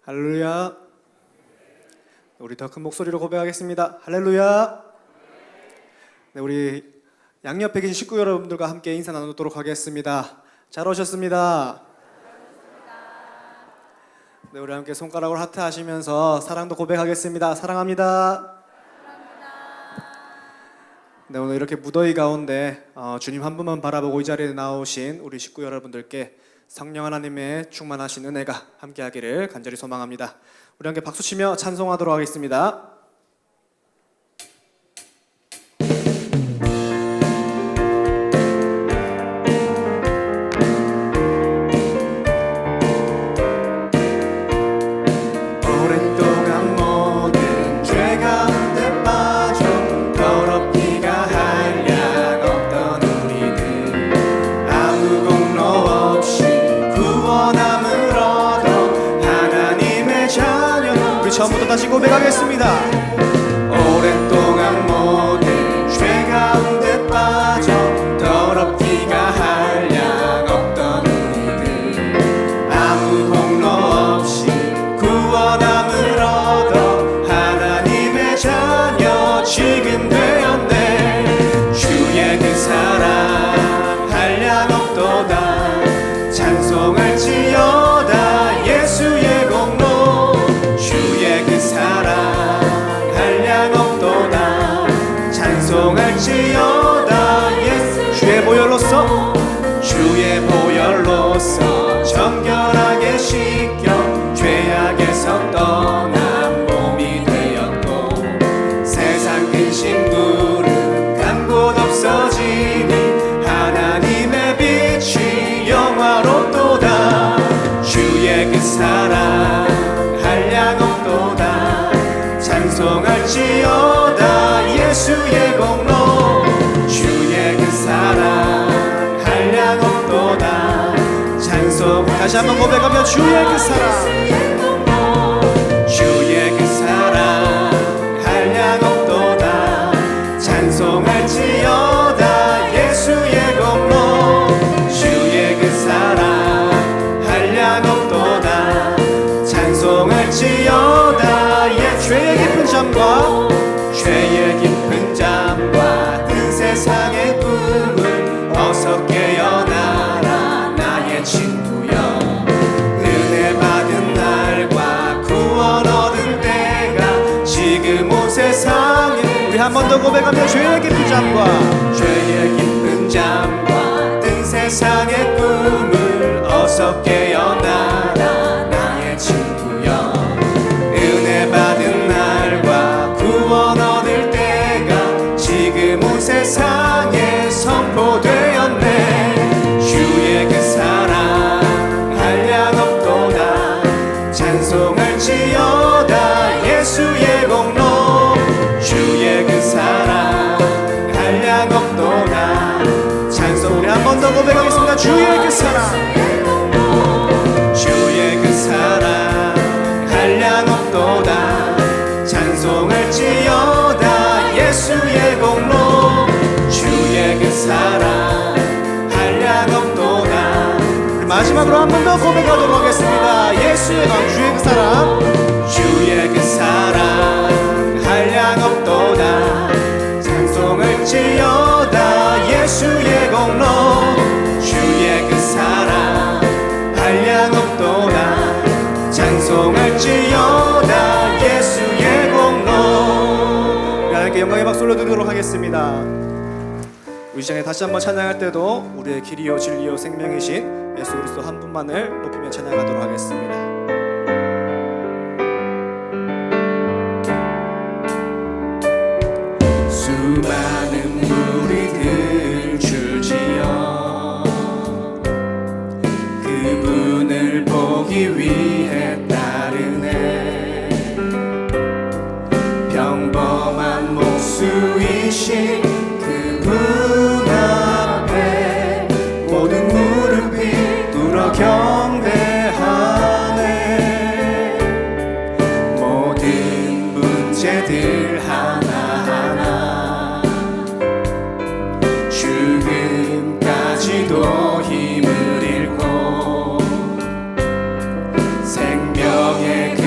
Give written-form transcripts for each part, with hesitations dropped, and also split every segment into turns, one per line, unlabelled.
할렐루야. 우리 더 큰 목소리로 고백하겠습니다. 할렐루야. 네, 우리 양옆에 계신 식구 여러분들과 함께 인사 나누도록 하겠습니다. 잘 오셨습니다. 네, 우리 함께 손가락으로 하트 하시면서 사랑도 고백하겠습니다. 사랑합니다. 네, 오늘 이렇게 무더위 가운데 주님 한 분만 바라보고 이 자리에 나오신 우리 식구 여러분들께 성령 하나님의 충만하신 은혜가 함께하기를 간절히 소망합니다. 우리 함께 박수치며 찬송하도록 하겠습니다. 오랫동안 모든 죄 가운데 빠져 더럽기가 한량 없던 우리들 아무 공로 없이 구원함을 얻어 하나님의 자녀. 우리 처음부터 다시 고백하겠습니다. 오랫동안 모든 죄 가운데 빠져 더럽기가 한량 없던 우리들 아무 공로 없이 구원함을 얻어 하나님의 자녀 지금 되었네. 주의 그 사랑 한량 없도다. 찬송할지어다 예수의 공로. 주의 그 사랑 한량 없도다. 찬송할지어다 예수. 주의 보혈로서 정결하게 씻겨 죄악에서 떠난 몸이 되었고 세상 근심구름 간 곳 없어지니 하나님의 빛이 영화롭도다. 주의 그 사랑 한량 없도다. 찬송할지어다 예수의 공로. 주의 그 사랑 한량 없도다. 찬송. 다시 한번 고백하며 주의 그 사랑 한량 없도다. 찬송할지어다 예수의 공로. 주의 그 사랑 한량 없도다. 찬송할지어다 죄의 깊은 잠과 든 세상의 꿈을 어서 깨어나라 나의 친구여. 은혜 받은 날과 구원 얻은 때가 지금 온 세상에. 우리 한 번 더 고백하며 죄의 깊은 잠과 든 세상의 꿈을 어서 깨어나라 나의 친구여. 은혜 받은 날과 구원 얻을 때가 지금 온 세상에 선포되었네. 주의 그 사랑 한량 없도다. 찬송할지어다 예수의 공로. 주의 그 사랑 한량 없도다. 찬송. 우리 한 번 더 고백하겠습니다. 주의 그 사랑 한량 없도다. 찬송할지어다 예수의 공로. 주의 그 사랑 한량 없도다. 마지막으로 한 번 더 고백하도록 하겠습니다. 주의 그 사랑 한량 없도다. 찬송할지어다 예수의 공로. 주의 그 사랑 한량 없도다. 찬송할지어다 예수의 공로. 하나님께 영광의 박수를 드리도록 하겠습니다. 우리 시장에 다시 한번 찬양할 때도 우리의 길이요 진리요 생명이신 예수 그리스도 한 분만을 높이며 찬양하도록 하겠습니다. 수많은 무리들 줄지어 그분을 보기 위해 따르네. 평범한 목수이신 그분 앞에 모든 무릎이 꿇어 경배하네. 모든 문제들 하나하나 죽음까지도 힘을 잃고 생명의 그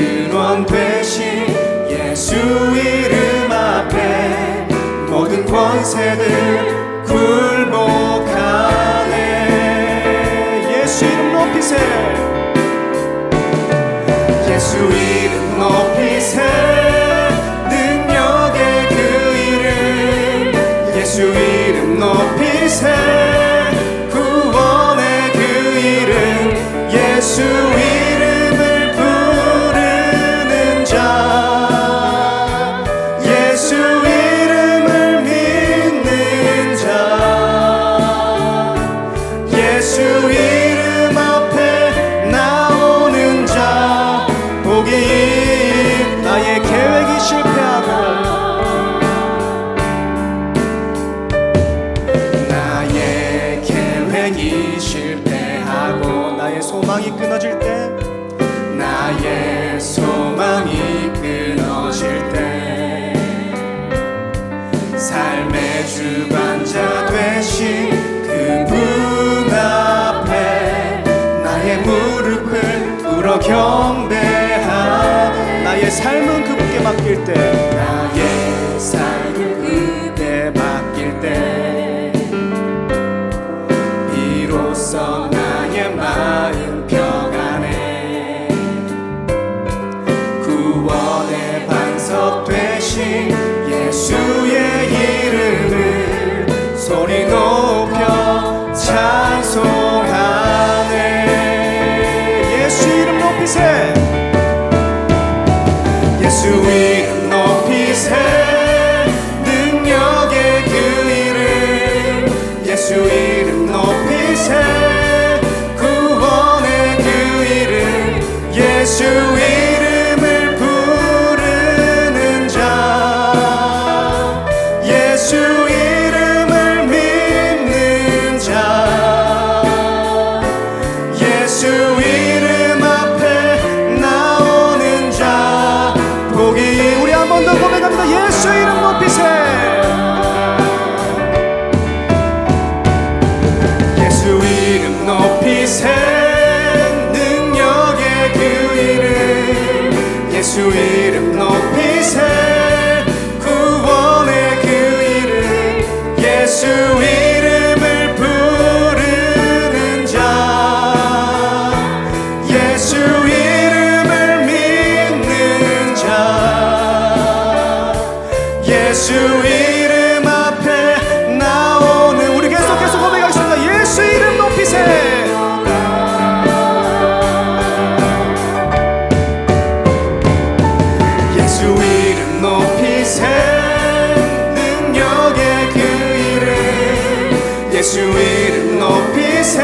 이름 높이세 능력의 그 이름 예수 이름 높이세 구원의 그 이름 예수 이름을 부르는 자 예수 이름을 믿는 자 예수 이름 앞에 나오는 자 복이 나의 계획이 실패하고 나의 계획이 실패하고 나의 소망이 끊어질 때 나의 소망이 끊어질 때 삶의 주관자 되신 그분 앞에 나의 무릎을 꿇어 경배하 나의 삶은 그분께 맡길 때 나의 삶은 그분께 맡길 때 비로소 나의 마음 평안해 구원의 반석 되신 예수의 이름을 소리 높여 찬송하네 예수 이름 높이세 예수 이름 높이세 능력의 그 이름 예수 이름 높이세 구원의 그 이름 예수 이름을 부르는 자 예수 이름을 믿는 자 예수 이름 앞에 나오는 자 복이 우리 한 번 더 고백합니다 예수 이름 높이세 예수 이름 높이세 능력의 그 이름 예수 이름 높이세 구원의 그 이름 예수 이름을 부르는 자 예수 이름을 믿는 자 예수 이름 앞에 나오는 우리 계속해서 고백하겠습니다 예수 이름 높이세 예수 이름 높이세 능력의 그 이름 예수 이름 높이세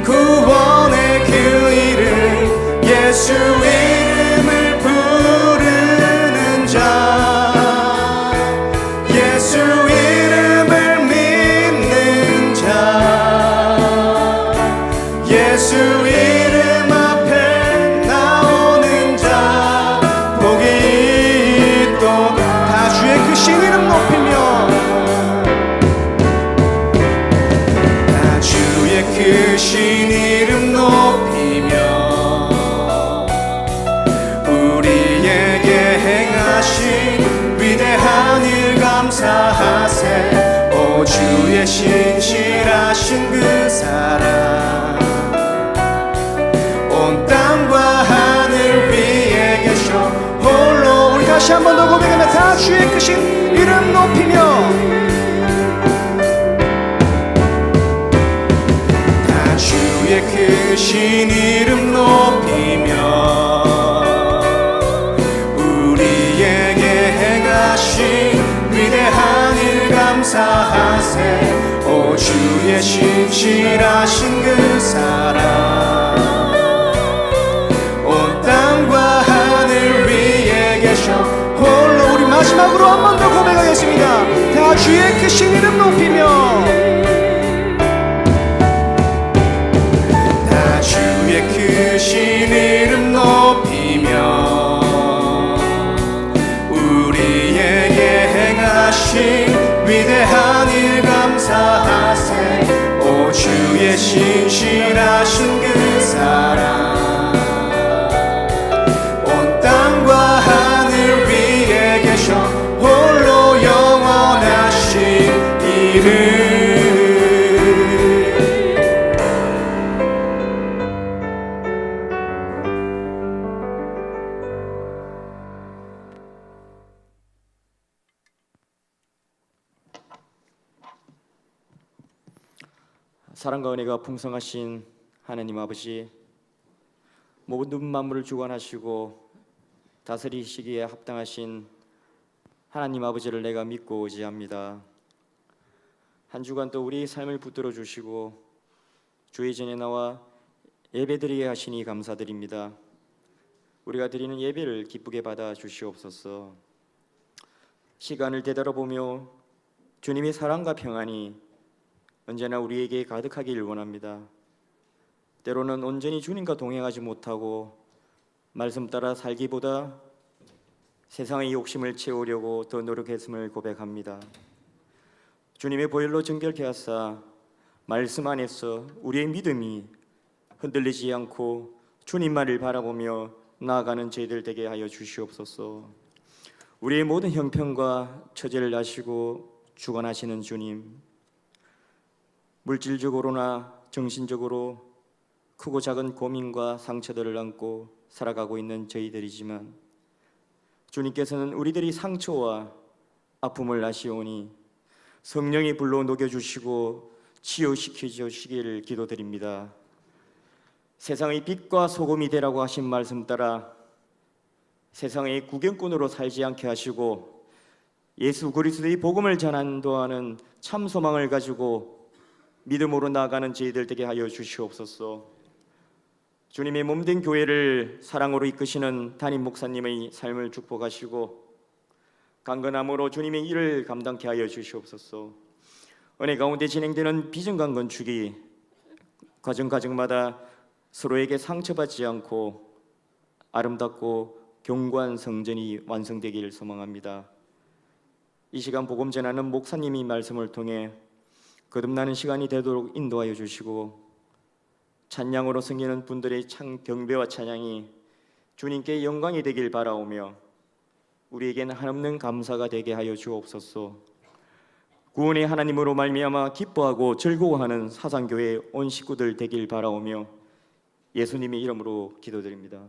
구원의 그 이름 예수 이름을 부르는 자 예수 이름을 믿는 자 예수 이름 앞에 나오는 자 복이 또 다 주의 크신 이름 높이며 다 주의 크신 이름 높이며 우리에게 행하신 위대한 일 감사하세 오 주의 신실하신 그 사랑 온 땅과 하늘 위에 계셔 홀로 우리 다시 한 번 더 고백하며 다 주의 크신 이름 높이며 다 주의 크신 이름 높이며 우리에게 행하신 위대한 일 감사하세 오 주의 신실하신 그 사랑 온 땅과 하늘 위에 계셔 홀로 우리 마지막으로 한 번 더 고백하겠습니다 다 주의 크신 이름 높이며 다 주의 크신 이름 높이며 우리에게 행하신 위대한 일 감사하세 오 주의 신실하신 그 사랑 온 땅과 하늘 위에 계셔 홀로 영원하신 이름
사랑과 은혜가 풍성하신 하나님 아버지, 모든 만물을 주관하시고 다스리시기에 합당하신 하나님 아버지를 내가 믿고 의지합니다. 한 주간 또 우리 삶을 붙들어 주시고 주의 전에 나와 예배드리게 하시니 감사드립니다. 우리가 드리는 예배를 기쁘게 받아 주시옵소서. 시간을 되돌아보며 주님의 사랑과 평안이 언제나 우리에게 가득하길 원합니다. 때로는 온전히 주님과 동행하지 못하고 말씀 따라 살기보다 세상의 욕심을 채우려고 더 노력했음을 고백합니다. 주님의 보혈로 정결케 하사 말씀 안에서 우리의 믿음이 흔들리지 않고 주님만을 바라보며 나아가는 저희들 되게 하여 주시옵소서. 우리의 모든 형편과 처지를 아시고 주관하시는 주님, 물질적으로나 정신적으로 크고 작은 고민과 상처들을 안고 살아가고 있는 저희들이지만 주님께서는 우리들이 상처와 아픔을 아시오니 성령의 불로 녹여주시고 치유시켜 주시기를 기도드립니다. 세상의 빛과 소금이 되라고 하신 말씀 따라 세상의 구경꾼으로 살지 않게 하시고 예수 그리스도의 복음을 전한도하는 참 소망을 가지고 믿음으로 나아가는 저희들 되게 하여 주시옵소서. 주님의 몸된 교회를 사랑으로 이끄시는 담임 목사님의 삶을 축복하시고 강건함으로 주님의 일을 감당케 하여 주시옵소서. 은혜 가운데 진행되는 비전관 건축이 과정마다 서로에게 상처받지 않고 아름답고 견고한 성전이 완성되기를 소망합니다. 이 시간 복음 전하는 목사님이 말씀을 통해 거듭나는 시간이 되도록 인도하여 주시고 찬양으로 섬기는 분들의 경배와 찬양이 주님께 영광이 되길 바라오며 우리에게는 한없는 감사가 되게 하여 주옵소서. 구원의 하나님으로 말미암아 기뻐하고 즐거워하는 사상교회 온 식구들 되길 바라오며 예수님의 이름으로 기도드립니다.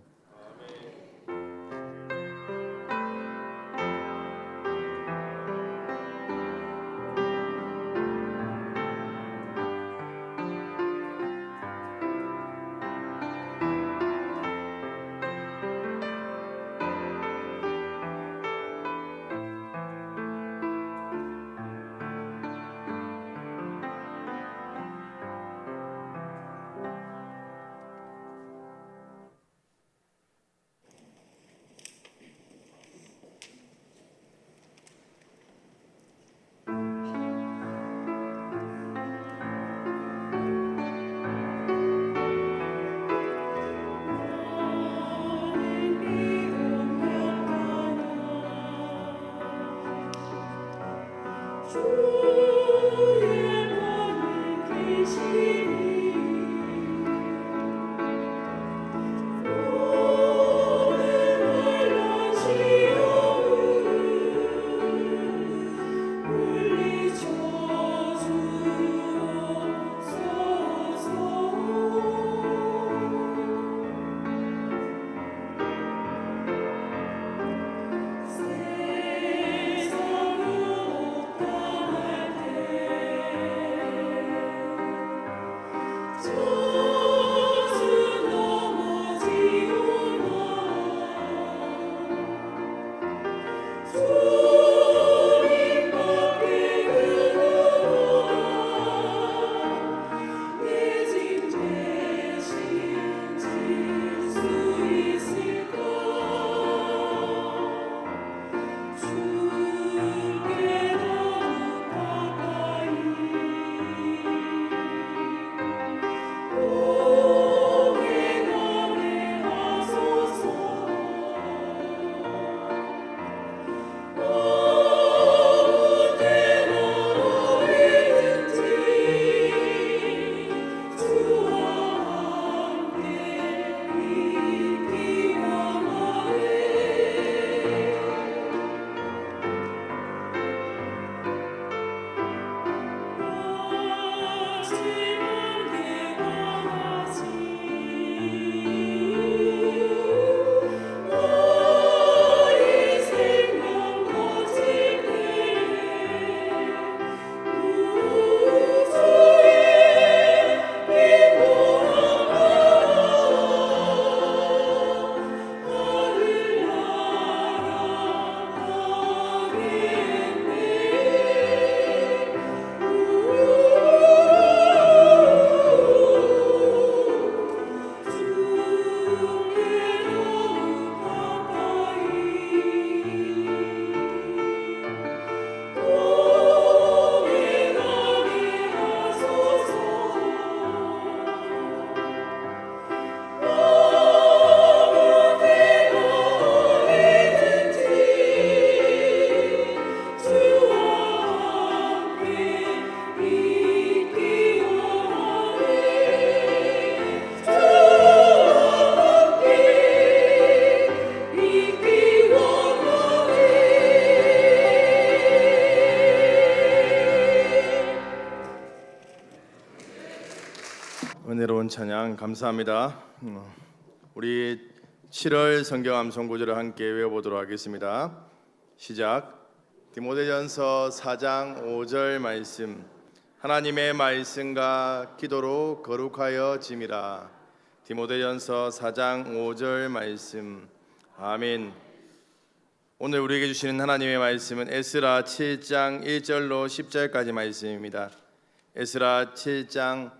은혜로운 찬양 감사합니다. 우리 7월 성경 암송 구절을 함께 외워보도록 하겠습니다. 시작. 디모데전서 4장 5절 말씀. 하나님의 말씀과 기도로 거룩하여 짐이라. 디모데전서 4장 5절 말씀. 아멘. 오늘 우리에게 주시는 하나님의 말씀은 에스라 7장 1절로 10절까지 말씀입니다. 에스라 7장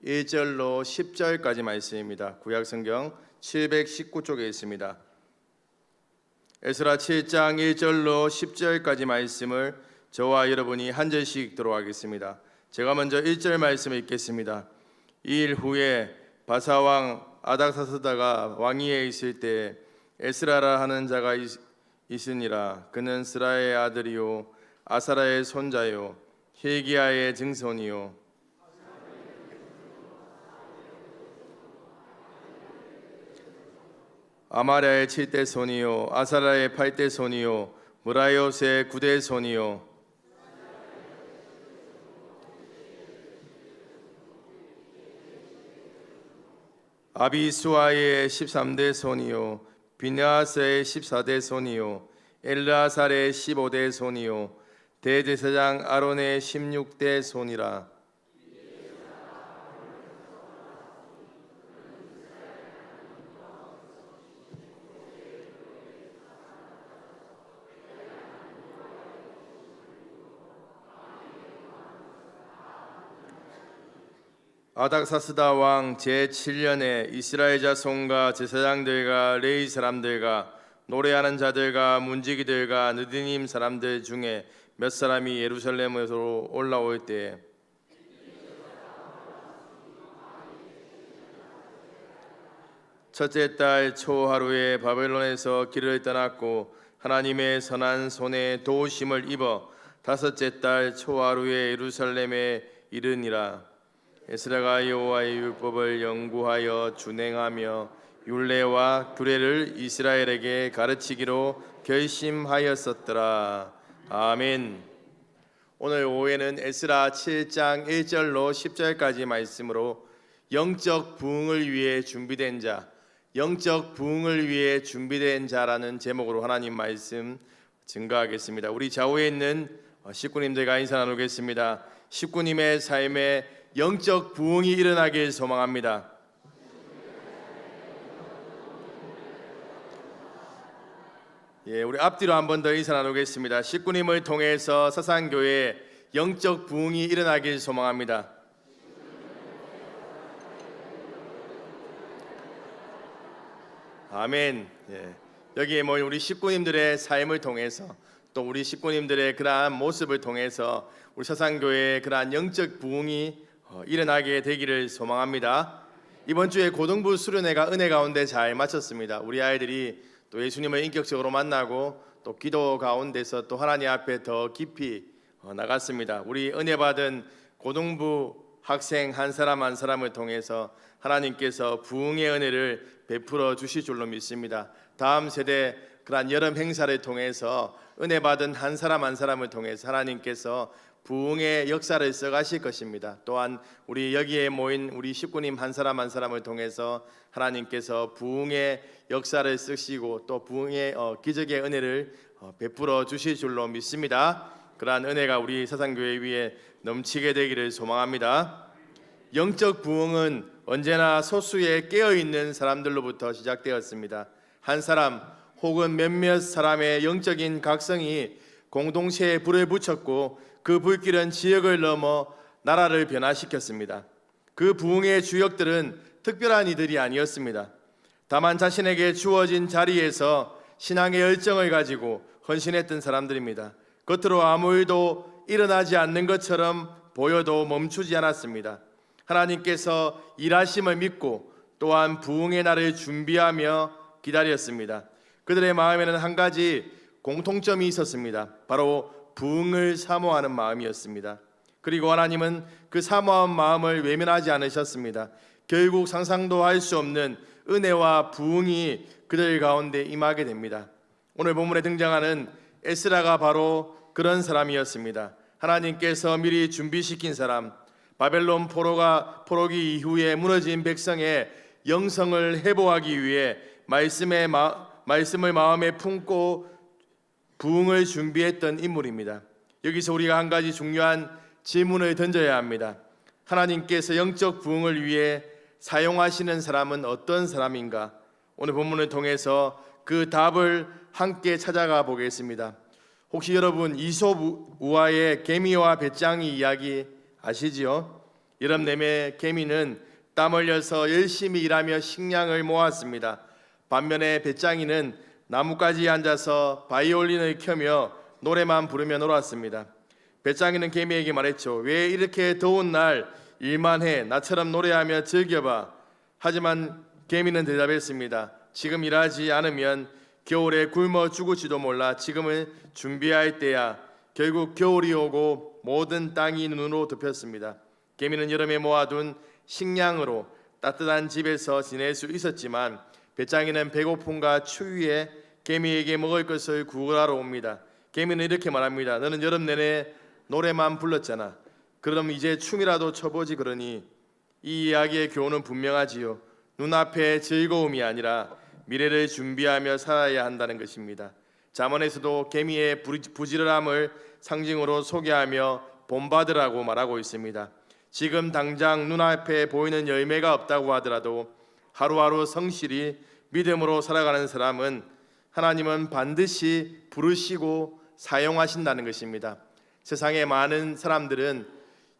1절로 10절까지 말씀입니다. 구약성경 719쪽에 있습니다. 에스라 7장 1절로 10절까지 말씀을 저와 여러분이 한 절씩 읽도록 하겠습니다. 제가 먼저 1절 말씀을 읽겠습니다. 이 일 후에 바사왕 아닥사스다가 왕위에 있을 때 에스라라 하는 자가 있으니라. 그는 스라의 아들이요 아사라의 손자요 힐기야의 증손이요 아마랴의 7대 손이요 아사라의 8대 손이요 무라요스의 9대 손이요 아비수아의 13대 손이요 비느하스의 14대 손이요 엘르아살의 15대 손이요 대제사장 아론의 16대 손이라. 아닥사스다 왕 제7년에 이스라엘 자손과 제사장들과 레위 사람들과 노래하는 자들과 문지기들과 느디님 사람들 중에 몇 사람이 예루살렘으로 올라올 때에 첫째 달 초하루에 바벨론에서 길을 떠났고 하나님의 선한 손에 도우심을 입어 다섯째 달 초하루에 예루살렘에 이르니라. 에스라가 여호와의 율법을 연구하여 준행하며 율례와 규례를 이스라엘에게 가르치기로 결심하였었더라. 아멘. 오늘 오후에는 에스라 7장 1절로 10절까지 말씀으로 영적 부흥을 위해 준비된 자, 영적 부흥을 위해 준비된 자라는 제목으로 하나님 말씀 증거하겠습니다. 우리 좌우에 있는 식구님들과 인사 나누겠습니다. 식구님의 삶에 영적 부흥이 일어나길 소망합니다. 우리 앞뒤로 한 번 더 인사 나누겠습니다. 식구님을 통해서 서산교회에 영적 부흥이 일어나길 소망합니다. 아멘. 여기에 모인 우리 식구님들의 삶을 통해서 또 우리 식구님들의 그러한 모습을 통해서 우리 서산교회의 그러한 영적 부흥이 일어나게 되기를 소망합니다. 이번 주에 고등부 수련회가 은혜 가운데 잘 마쳤습니다. 우리 아이들이 또 예수님을 인격적으로 만나고 또 기도 가운데서 또 하나님 앞에 더 깊이 나갔습니다. 우리 은혜 받은 고등부 학생 한 사람 한 사람을 통해서 하나님께서 부흥의 은혜를 베풀어 주실 줄로 믿습니다. 다음 세대 그러한 여름 행사를 통해서 은혜 받은 한 사람 한 사람을 통해서 하나님께서 부흥의 역사를 써가실 것입니다. 또한 우리 여기에 모인 우리 식구님 한 사람 한 사람을 통해서 하나님께서 부흥의 역사를 쓰시고 또 부흥의 기적의 은혜를 베풀어 주실 줄로 믿습니다. 그러한 은혜가 우리 서산교회 위에 넘치게 되기를 소망합니다. 영적 부흥은 언제나 소수의 깨어있는 사람들로부터 시작되었습니다. 한 사람 혹은 몇몇 사람의 영적인 각성이 공동체에 불을 붙였고 그 불길은 지역을 넘어 나라를 변화시켰습니다. 그 부흥의 주역들은 특별한 이들이 아니었습니다. 다만 자신에게 주어진 자리에서 신앙의 열정을 가지고 헌신했던 사람들입니다. 겉으로 아무 일도 일어나지 않는 것처럼 보여도 멈추지 않았습니다. 하나님께서 일하심을 믿고 또한 부흥의 날을 준비하며 기다렸습니다. 그들의 마음에는 한 가지 공통점이 있었습니다. 바로 부흥을 사모하는 마음이었습니다. 그리고 하나님은 그 사모한 마음을 외면하지 않으셨습니다. 결국 상상도 할 수 없는 은혜와 부흥이 그들 가운데 임하게 됩니다. 오늘 본문에 등장하는 에스라가 바로 그런 사람이었습니다. 하나님께서 미리 준비시킨 사람, 바벨론 포로기 이후에 무너진 백성의 영성을 회복하기 위해 말씀을 마음에 품고 부흥을 준비했던 인물입니다. 여기서 우리가 한 가지 중요한 질문을 던져야 합니다. 하나님께서 영적 부흥을 위해 사용하시는 사람은 어떤 사람인가? 오늘 본문을 통해서 그 답을 함께 찾아가 보겠습니다. 혹시 여러분 이솝 우화의 개미와 배짱이 이야기 아시지요? 여름 내내 개미는 땀 흘려서 열심히 일하며 식량을 모았습니다. 반면에 배짱이는 나뭇가지에 앉아서 바이올린을 켜며 노래만 부르며 놀았습니다. 배짱이는 개미에게 말했죠. 왜 이렇게 더운 날 일만 해? 나처럼 노래하며 즐겨봐. 하지만 개미는 대답했습니다. 지금 일하지 않으면 겨울에 굶어 죽을지도 몰라. 지금은 준비할 때야. 결국 겨울이 오고 모든 땅이 눈으로 덮였습니다. 개미는 여름에 모아둔 식량으로 따뜻한 집에서 지낼 수 있었지만 배짱이는 배고픔과 추위에 개미에게 먹을 것을 구하러 옵니다. 개미는 이렇게 말합니다. 너는 여름 내내 노래만 불렀잖아. 그럼 이제 춤이라도 춰보지. 그러니 이 이야기의 교훈은 분명하지요. 눈앞의 즐거움이 아니라 미래를 준비하며 살아야 한다는 것입니다. 잠언에서도 개미의 부지런함을 상징으로 소개하며 본받으라고 말하고 있습니다. 지금 당장 눈앞에 보이는 열매가 없다고 하더라도 하루하루 성실히 믿음으로 살아가는 사람은 하나님은 반드시 부르시고 사용하신다는 것입니다. 세상의 많은 사람들은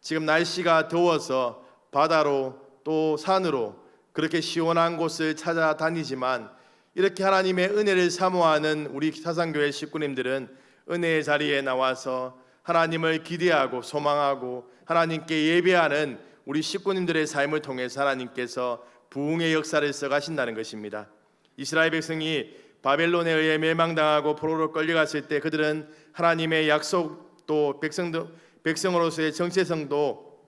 지금 날씨가 더워서 바다로 또 산으로 그렇게 시원한 곳을 찾아다니지만 이렇게 하나님의 은혜를 사모하는 우리 사상교회 식구님들은 은혜의 자리에 나와서 하나님을 기대하고 소망하고 하나님께 예배하는 우리 식구님들의 삶을 통해서 하나님께서 부흥의 역사를 써가신다는 것입니다. 이스라엘 백성이 바벨론에 의해 멸망당하고 포로로 끌려갔을 때 그들은 하나님의 약속 또 백성으로서의 정체성도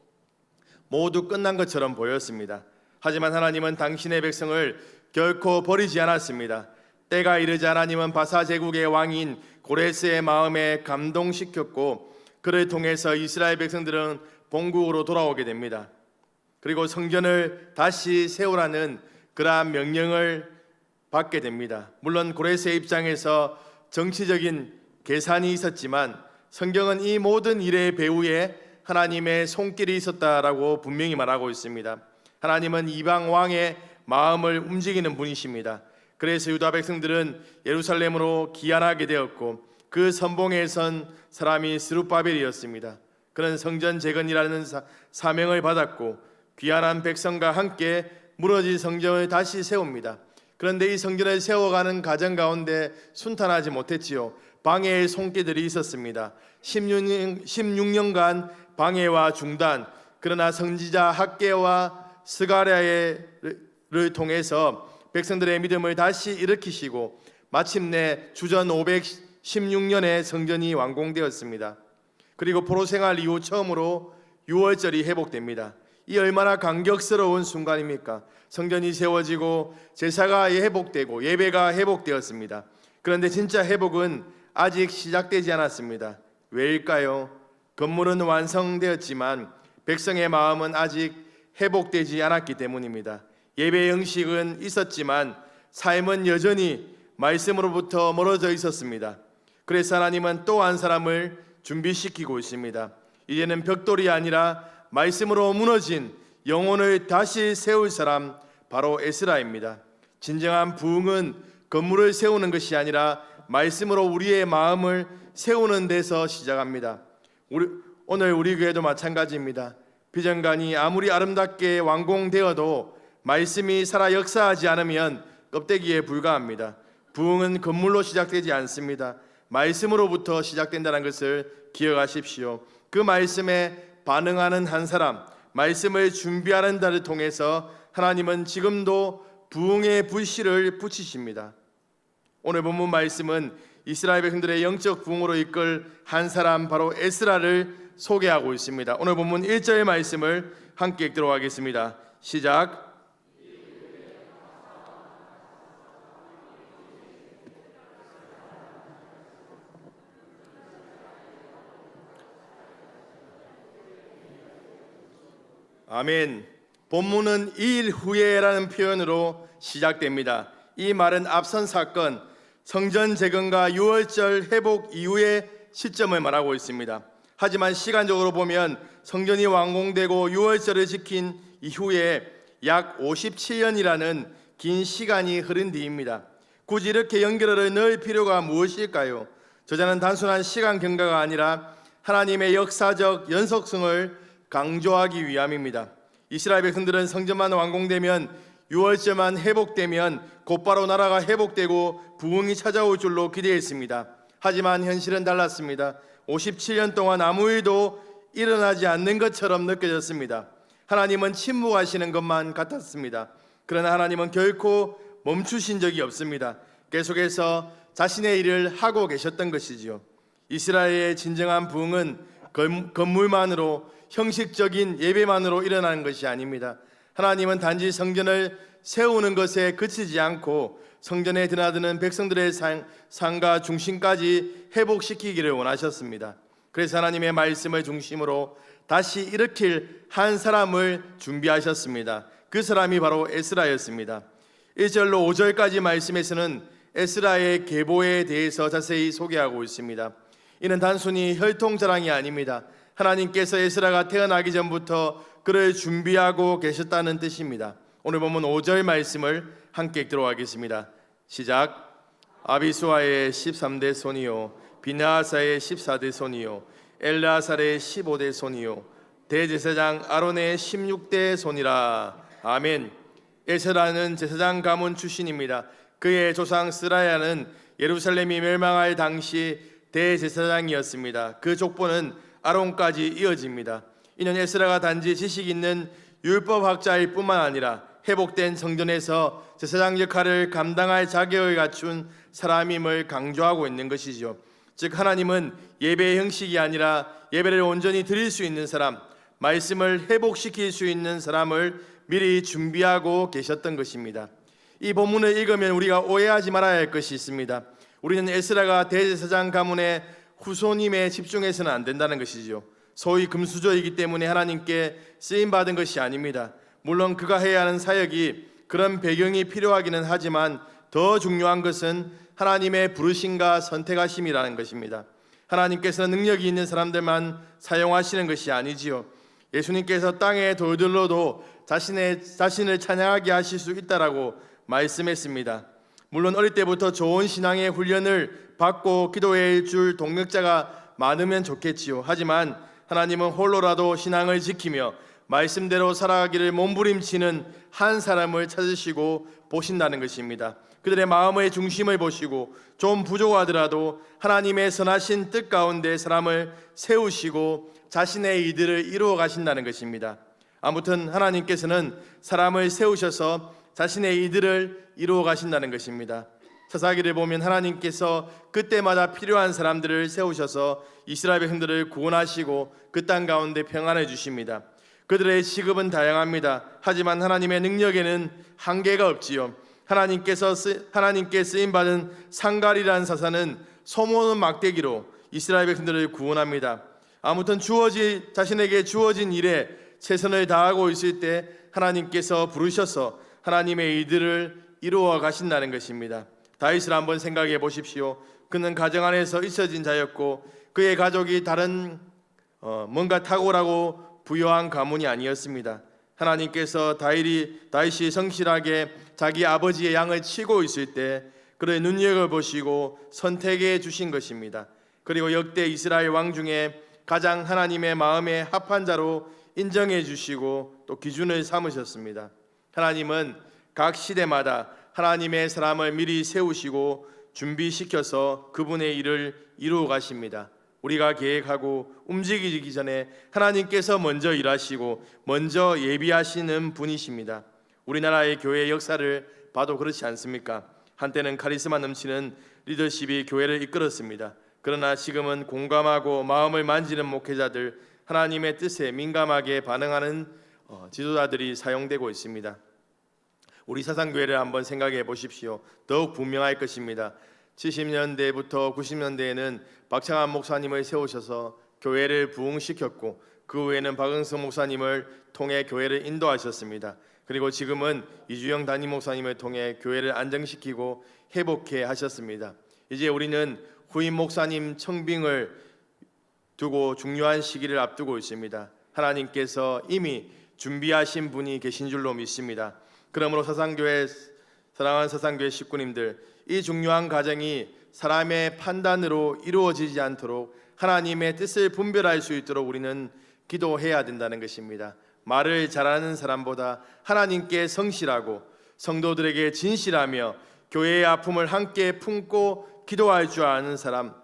모두 끝난 것처럼 보였습니다. 하지만 하나님은 당신의 백성을 결코 버리지 않았습니다. 때가 이르자 하나님은 바사 제국의 왕인 고레스의 마음에 감동시켰고 그를 통해서 이스라엘 백성들은 본국으로 돌아오게 됩니다. 그리고 성전을 다시 세우라는 그러한 명령을 받게 됩니다. 물론 고레스의 입장에서 정치적인 계산이 있었지만 성경은 이 모든 일의 배후에 하나님의 손길이 있었다라고 분명히 말하고 있습니다. 하나님은 이방 왕의 마음을 움직이는 분이십니다. 그래서 유다 백성들은 예루살렘으로 귀환하게 되었고 그 선봉에 선 사람이 스룹바벨이었습니다. 그는 성전 재건이라는 사명을 받았고 귀환한 백성과 함께 무너진 성전을 다시 세웁니다. 그런데 이 성전을 세워가는 과정 가운데 순탄하지 못했지요. 방해의 손길들이 있었습니다. 16년간 방해와 중단. 그러나 선지자 학개와 스가랴를 통해서 백성들의 믿음을 다시 일으키시고 마침내 주전 516년에 성전이 완공되었습니다. 그리고 포로 생활 이후 처음으로 유월절이 회복됩니다. 이 얼마나 감격스러운 순간입니까? 성전이 세워지고 제사가 회복되고 예배가 회복되었습니다. 그런데 진짜 회복은 아직 시작되지 않았습니다. 왜일까요? 건물은 완성되었지만 백성의 마음은 아직 회복되지 않았기 때문입니다. 예배 형식은 있었지만 삶은 여전히 말씀으로부터 멀어져 있었습니다. 그래서 하나님은 또 한 사람을 준비시키고 있습니다. 이제는 벽돌이 아니라 말씀으로 무너진 영혼을 다시 세울 사람, 바로 에스라입니다. 진정한 부흥은 건물을 세우는 것이 아니라 말씀으로 우리의 마음을 세우는 데서 시작합니다. 오늘 우리 교회도 마찬가지입니다. 비전관이 아무리 아름답게 완공되어도 말씀이 살아 역사하지 않으면 껍데기에 불과합니다. 부흥은 건물로 시작되지 않습니다. 말씀으로부터 시작된다는 것을 기억하십시오. 그 말씀에 반응하는 한 사람, 말씀을 준비하는 자를 통해서 하나님은 지금도 부흥의 불씨를 붙이십니다. 오늘 본문 말씀은 이스라엘 백성들의 영적 부흥으로 이끌 한 사람, 바로 에스라를 소개하고 있습니다. 오늘 본문 1절 말씀을 함께 읽도록 하겠습니다. 시작. 아멘. 본문은 2일 후에라는 표현으로 시작됩니다. 이 말은 앞선 사건 성전 재건과 유월절 회복 이후의 시점을 말하고 있습니다. 하지만 시간적으로 보면 성전이 완공되고 유월절을 지킨 이후에 약 57년이라는 긴 시간이 흐른 뒤입니다. 굳이 이렇게 연결을 넣을 필요가 무엇일까요? 저자는 단순한 시간 경과가 아니라 하나님의 역사적 연속성을 강조하기 위함입니다. 이스라엘 백성들은 성전만 완공되면 유월절만 회복되면 곧바로 나라가 회복되고 부흥이 찾아올 줄로 기대했습니다. 하지만 현실은 달랐습니다. 57년 동안 아무 일도 일어나지 않는 것처럼 느껴졌습니다. 하나님은 침묵하시는 것만 같았습니다. 그러나 하나님은 결코 멈추신 적이 없습니다. 계속해서 자신의 일을 하고 계셨던 것이지요. 이스라엘의 진정한 부흥은 건물만으로 형식적인 예배만으로 일어나는 것이 아닙니다. 하나님은 단지 성전을 세우는 것에 그치지 않고 성전에 드나드는 백성들의 삶과 중심까지 회복시키기를 원하셨습니다. 그래서 하나님의 말씀을 중심으로 다시 일으킬 한 사람을 준비하셨습니다. 그 사람이 바로 에스라였습니다. 1절로 5절까지 말씀에서는 에스라의 계보에 대해서 자세히 소개하고 있습니다. 이는 단순히 혈통자랑이 아닙니다. 하나님께서 에스라가 태어나기 전부터 그를 준비하고 계셨다는 뜻입니다. 오늘 본문 5절 말씀을 함께 읽도록 하겠습니다. 시작. 아비수아의 13대 손이요 비느하사의 14대 손이요 엘르아살의 15대 손이요 대제사장 아론의 16대 손이라. 아멘. 에스라는 제사장 가문 출신입니다. 그의 조상 스라야는 예루살렘이 멸망할 당시 대제사장이었습니다. 그 족보는 아론까지 이어집니다. 이는 에스라가 단지 지식 있는 율법학자일 뿐만 아니라 회복된 성전에서 제사장 역할을 감당할 자격을 갖춘 사람임을 강조하고 있는 것이죠. 즉 하나님은 예배의 형식이 아니라 예배를 온전히 드릴 수 있는 사람, 말씀을 회복시킬 수 있는 사람을 미리 준비하고 계셨던 것입니다. 이 본문을 읽으면 우리가 오해하지 말아야 할 것이 있습니다. 우리는 에스라가 대제사장 가문의 후손임에 집중해서는 안 된다는 것이죠. 소위 금수저이기 때문에 하나님께 쓰임받은 것이 아닙니다. 물론 그가 해야 하는 사역이 그런 배경이 필요하기는 하지만 더 중요한 것은 하나님의 부르심과 선택하심이라는 것입니다. 하나님께서 능력이 있는 사람들만 사용하시는 것이 아니지요. 예수님께서 땅의 돌들로도 자신을 찬양하게 하실 수 있다라고 말씀했습니다. 물론 어릴 때부터 좋은 신앙의 훈련을 받고 기도해 줄 동력자가 많으면 좋겠지요. 하지만 하나님은 홀로라도 신앙을 지키며 말씀대로 살아가기를 몸부림치는 한 사람을 찾으시고 보신다는 것입니다. 그들의 마음의 중심을 보시고 좀 부족하더라도 하나님의 선하신 뜻 가운데 사람을 세우시고 자신의 이들을 이루어 가신다는 것입니다. 아무튼 하나님께서는 사람을 세우셔서 자신의 이들을 이루어 가신다는 것입니다. 사사기를 보면 하나님께서 그때마다 필요한 사람들을 세우셔서 이스라엘 백성들을 구원하시고 그 땅 가운데 평안해 주십니다. 그들의 직업은 다양합니다. 하지만 하나님의 능력에는 한계가 없지요. 하나님께 쓰임받은 상갈이라는 사사는 소모는 막대기로 이스라엘 백성들을 구원합니다. 아무튼 자신에게 주어진 일에 최선을 다하고 있을 때 하나님께서 부르셔서 하나님의 이들을 이루어 가신다는 것입니다. 다윗을 한번 생각해 보십시오. 그는 가정 안에서 잊혀진 자였고 그의 가족이 다른 뭔가 탁월하고 부유한 가문이 아니었습니다. 하나님께서 다윗이 성실하게 자기 아버지의 양을 치고 있을 때 그의 눈여겨보시고 선택해 주신 것입니다. 그리고 역대 이스라엘 왕 중에 가장 하나님의 마음에 합한 자로 인정해 주시고 또 기준을 삼으셨습니다. 하나님은 각 시대마다 하나님의 사람을 미리 세우시고 준비시켜서 그분의 일을 이루어 가십니다. 우리가 계획하고 움직이기 전에 하나님께서 먼저 일하시고 먼저 예비하시는 분이십니다. 우리나라의 교회 역사를 봐도 그렇지 않습니까? 한때는 카리스마 넘치는 리더십이 교회를 이끌었습니다. 그러나 지금은 공감하고 마음을 만지는 목회자들, 하나님의 뜻에 민감하게 반응하는 지도자들이 사용되고 있습니다. 우리 사상교회를 한번 생각해 보십시오. 더욱 분명할 것입니다. 70년대부터 90년대에는 박창환 목사님을 세우셔서 교회를 부흥시켰고 그 후에는 박응성 목사님을 통해 교회를 인도하셨습니다. 그리고 지금은 이주영 담임 목사님을 통해 교회를 안정시키고 회복해 하셨습니다. 이제 우리는 후임 목사님 청빙을 두고 중요한 시기를 앞두고 있습니다. 하나님께서 이미 준비하신 분이 계신 줄로 믿습니다. 그러므로 사랑하는 사상교회 식구님들, 이 중요한 과정이 사람의 판단으로 이루어지지 않도록 하나님의 뜻을 분별할 수 있도록 우리는 기도해야 된다는 것입니다. 말을 잘하는 사람보다 하나님께 성실하고 성도들에게 진실하며 교회의 아픔을 함께 품고 기도할 줄 아는 사람,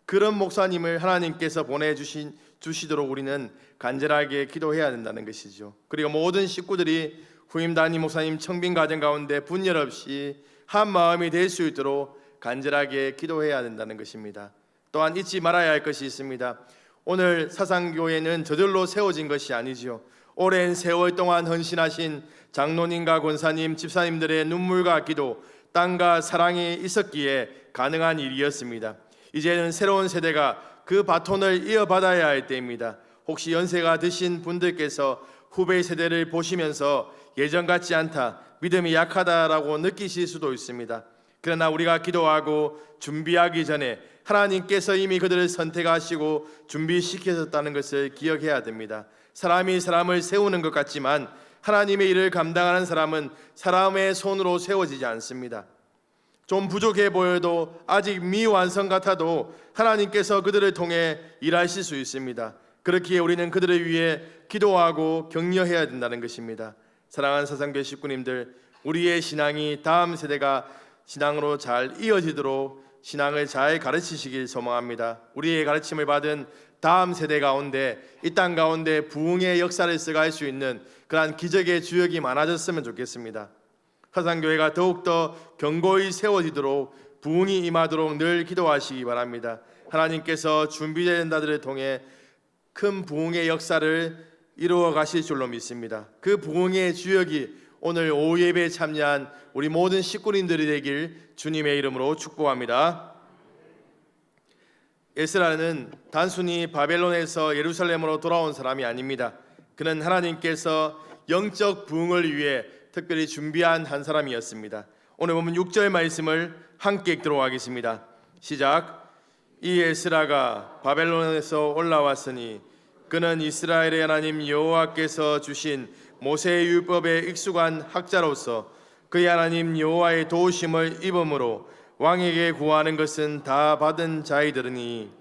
그런 목사님을 하나님께서 보내주시도록 우리는 간절하게 기도해야 된다는 것이죠. 그리고 모든 식구들이 후임 담임 목사님 청빙 과정 가운데 분열 없이 한 마음이 될 수 있도록 간절하게 기도해야 된다는 것입니다. 또한 잊지 말아야 할 것이 있습니다. 오늘 사상교회는 저절로 세워진 것이 아니지요. 오랜 세월 동안 헌신하신 장로님과 권사님, 집사님들의 눈물과 기도, 땀과 사랑이 있었기에 가능한 일이었습니다. 이제는 새로운 세대가 그 바톤을 이어받아야 할 때입니다. 혹시 연세가 드신 분들께서 후배 세대를 보시면서 예전 같지 않다, 믿음이 약하다라고 느끼실 수도 있습니다. 그러나 우리가 기도하고 준비하기 전에 하나님께서 이미 그들을 선택하시고 준비시키셨다는 것을 기억해야 됩니다. 사람이 사람을 세우는 것 같지만 하나님의 일을 감당하는 사람은 사람의 손으로 세워지지 않습니다. 좀 부족해 보여도 아직 미완성 같아도 하나님께서 그들을 통해 일하실 수 있습니다. 그렇기에 우리는 그들을 위해 기도하고 격려해야 된다는 것입니다. 사랑하는 사상교회 식구님들, 우리의 신앙이 다음 세대가 신앙으로 잘 이어지도록 신앙을 잘 가르치시길 소망합니다. 우리의 가르침을 받은 다음 세대 가운데 이 땅 가운데 부흥의 역사를 써갈 수 있는 그러한 기적의 주역이 많아졌으면 좋겠습니다. 사상교회가 더욱더 견고히 세워지도록 부흥이 임하도록 늘 기도하시기 바랍니다. 하나님께서 준비된 자들을 통해 큰 부흥의 역사를 이루어 가실 줄로 믿습니다. 그 부흥의 주역이 오늘 오후 예배에 참여한 우리 모든 식구님들이 되길 주님의 이름으로 축복합니다. 에스라는 단순히 바벨론에서 예루살렘으로 돌아온 사람이 아닙니다. 그는 하나님께서 영적 부흥을 위해 특별히 준비한 한 사람이었습니다. 오늘 보면 6절 말씀을 함께 읽도록 하겠습니다. 시작. 이 에스라가 바벨론에서 올라왔으니 그는 이스라엘의 하나님 여호와께서 주신 모세의 율법에 익숙한 학자로서 그의 하나님 여호와의 도우심을 입음으로 왕에게 구하는 것은 다 받은 자이더니.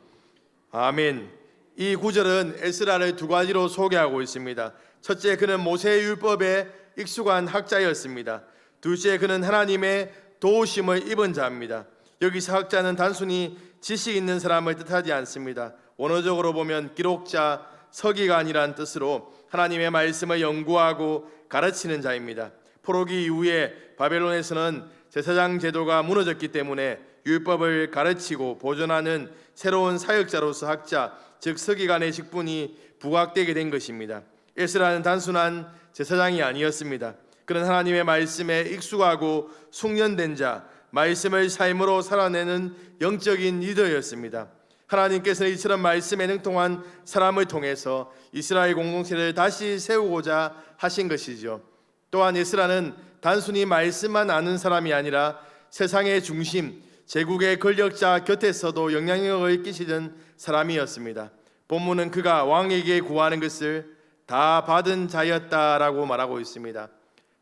아멘. 이 구절은 에스라를 두 가지로 소개하고 있습니다. 첫째, 그는 모세의 율법에 익숙한 학자였습니다. 둘째, 그는 하나님의 도우심을 입은 자입니다. 여기서 학자는 단순히 지식 있는 사람을 뜻하지 않습니다. 원어적으로 보면 기록자, 서기관이란 뜻으로 하나님의 말씀을 연구하고 가르치는 자입니다. 포로기 이후에 바벨론에서는 제사장 제도가 무너졌기 때문에 율법을 가르치고 보존하는 새로운 사역자로서 학자, 즉 서기관의 직분이 부각되게 된 것입니다. 에스라는 단순한 제사장이 아니었습니다. 그는 하나님의 말씀에 익숙하고 숙련된 자, 말씀을 삶으로 살아내는 영적인 리더였습니다. 하나님께서는 이처럼 말씀에 능통한 사람을 통해서 이스라엘 공동체를 다시 세우고자 하신 것이죠. 또한 에스라는 단순히 말씀만 아는 사람이 아니라 세상의 중심, 제국의 권력자 곁에서도 영향력을 끼치던 사람이었습니다. 본문은 그가 왕에게 구하는 것을 다 받은 자였다라고 말하고 있습니다.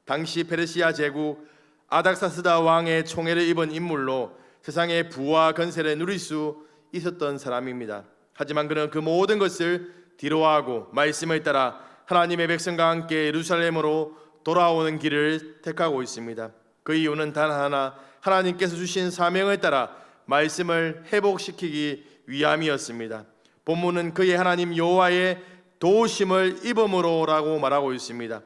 당시 페르시아 제국 아닥사스다 왕의 총애를 입은 인물로 세상의 부와 건세를 누릴 수 있었던 사람입니다. 하지만 그는 그 모든 것을 뒤로하고 말씀을 따라 하나님의 백성과 함께 예루살렘으로 돌아오는 길을 택하고 있습니다. 그 이유는 단 하나, 하나님께서 주신 사명을 따라 말씀을 회복시키기 위함이었습니다. 본문은 그의 하나님 여호와의 도우심을 입음으로라고 말하고 있습니다.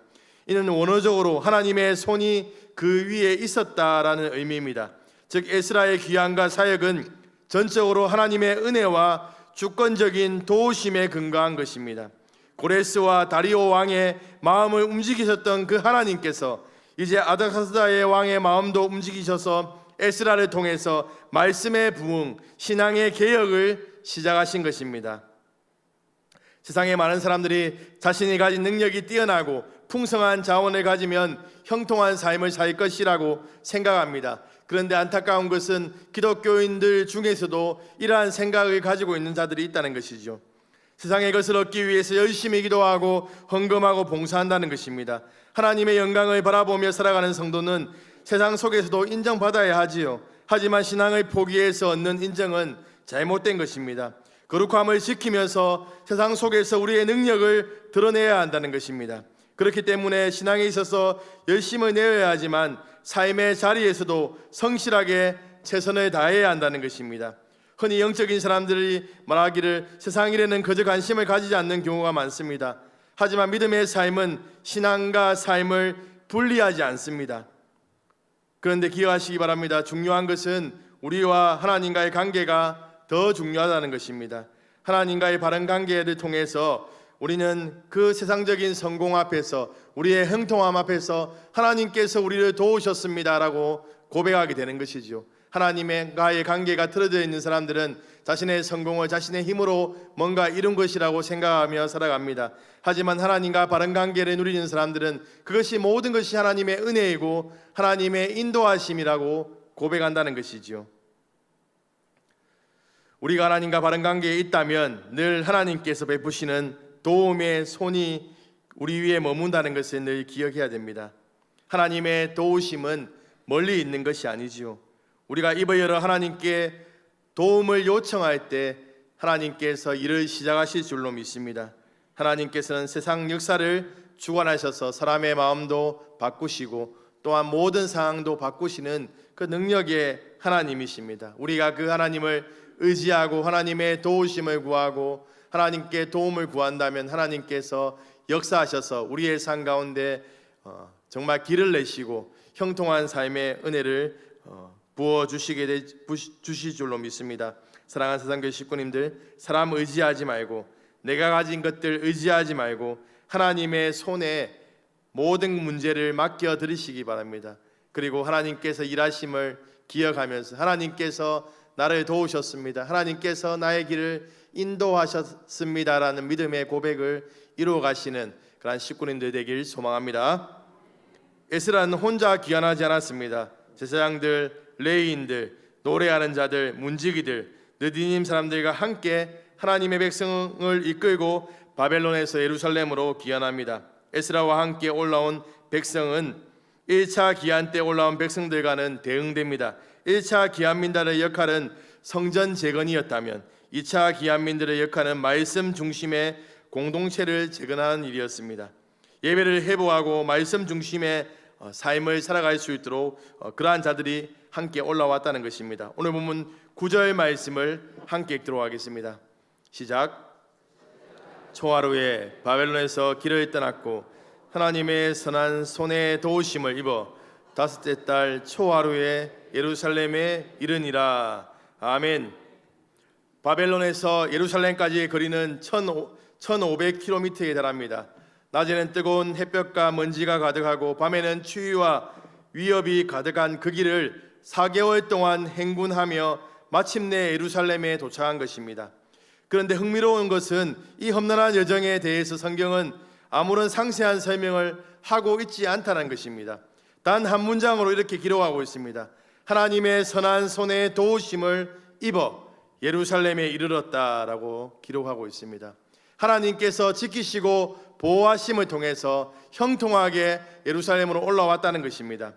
이는 원어적으로 하나님의 손이 그 위에 있었다라는 의미입니다. 즉 에스라의 귀함과 사역은 전적으로 하나님의 은혜와 주권적인 도우심에 근거한 것입니다. 고레스와 다리오 왕의 마음을 움직이셨던 그 하나님께서 이제 아닥사스다의 왕의 마음도 움직이셔서 에스라를 통해서 말씀의 부흥, 신앙의 개혁을 시작하신 것입니다. 세상에 많은 사람들이 자신이 가진 능력이 뛰어나고 풍성한 자원을 가지면 형통한 삶을 살 것이라고 생각합니다. 그런데 안타까운 것은 기독교인들 중에서도 이러한 생각을 가지고 있는 자들이 있다는 것이죠. 세상의 것을 얻기 위해서 열심히 기도하고 헌금하고 봉사한다는 것입니다. 하나님의 영광을 바라보며 살아가는 성도는 세상 속에서도 인정받아야 하지요. 하지만 신앙을 포기해서 얻는 인정은 잘못된 것입니다. 거룩함을 지키면서 세상 속에서 우리의 능력을 드러내야 한다는 것입니다. 그렇기 때문에 신앙에 있어서 열심을 내어야 하지만 삶의 자리에서도 성실하게 최선을 다해야 한다는 것입니다. 흔히 영적인 사람들이 말하기를 세상 일에는 그저 관심을 가지지 않는 경우가 많습니다. 하지만 믿음의 삶은 신앙과 삶을 분리하지 않습니다. 그런데 기억하시기 바랍니다. 중요한 것은 우리와 하나님과의 관계가 더 중요하다는 것입니다. 하나님과의 바른 관계를 통해서 우리는 그 세상적인 성공 앞에서, 우리의 형통함 앞에서 하나님께서 우리를 도우셨습니다라고 고백하게 되는 것이죠. 하나님과의 관계가 틀어져 있는 사람들은 자신의 성공을 자신의 힘으로 뭔가 이룬 것이라고 생각하며 살아갑니다. 하지만 하나님과 바른 관계를 누리는 사람들은 그것이 모든 것이 하나님의 은혜이고 하나님의 인도하심이라고 고백한다는 것이죠. 우리가 하나님과 바른 관계에 있다면 늘 하나님께서 베푸시는 도움의 손이 우리 위에 머문다는 것을 늘 기억해야 됩니다. 하나님의 도우심은 멀리 있는 것이 아니지요. 우리가 입을 열어 하나님께 도움을 요청할 때 하나님께서 일을 시작하실 줄로 믿습니다. 하나님께서는 세상 역사를 주관하셔서 사람의 마음도 바꾸시고 또한 모든 상황도 바꾸시는 그 능력의 하나님이십니다. 우리가 그 하나님을 의지하고 하나님의 도우심을 구하고 하나님께 도움을 구한다면 하나님께서 역사하셔서 우리의 삶 가운데 정말 길을 내시고 형통한 삶의 은혜를 부어 주실 줄로 믿습니다. 사랑하는 세상교회 식구님들, 사람 의지하지 말고 내가 가진 것들 의지하지 말고 하나님의 손에 모든 문제를 맡겨 드리시기 바랍니다. 그리고 하나님께서 일하심을 기억하면서 하나님께서 나를 도우셨습니다, 하나님께서 나의 길을 인도하셨습니다라는 믿음의 고백을 이루어 가시는 그런 식구님들 되길 소망합니다. 에스라는 혼자 귀환하지 않았습니다. 제사장들, 레위인들, 노래하는 자들, 문지기들, 느디님 사람들과 함께 하나님의 백성을 이끌고 바벨론에서 예루살렘으로 귀환합니다. 에스라와 함께 올라온 백성은 1차 귀환 때 올라온 백성들과는 대응됩니다. 1차 귀환민들의 역할은 성전 재건이었다면 2차 귀환민들의 역할은 말씀 중심의 공동체를 재건하는 일이었습니다. 예배를 회복하고 말씀 중심의 삶을 살아갈 수 있도록 그러한 자들이 함께 올라왔다는 것입니다. 오늘 본문 9절 말씀을 함께 읽도록 하겠습니다. 시작. 초하루에 바벨론에서 길을 떠났고 하나님의 선한 손에 도우심을 입어 다섯째 달 초하루에 예루살렘에 이르니라. 아멘. 바벨론에서 예루살렘까지의 거리는 1500km에 달합니다. 낮에는 뜨거운 햇볕과 먼지가 가득하고 밤에는 추위와 위협이 가득한 그 길을 4개월 동안 행군하며 마침내 예루살렘에 도착한 것입니다. 그런데 흥미로운 것은 이 험난한 여정에 대해서 성경은 아무런 상세한 설명을 하고 있지 않다는 것입니다. 단 한 문장으로 이렇게 기록하고 있습니다. 하나님의 선한 손에 도우심을 입어 예루살렘에 이르렀다라고 기록하고 있습니다. 하나님께서 지키시고 보호하심을 통해서 형통하게 예루살렘으로 올라왔다는 것입니다.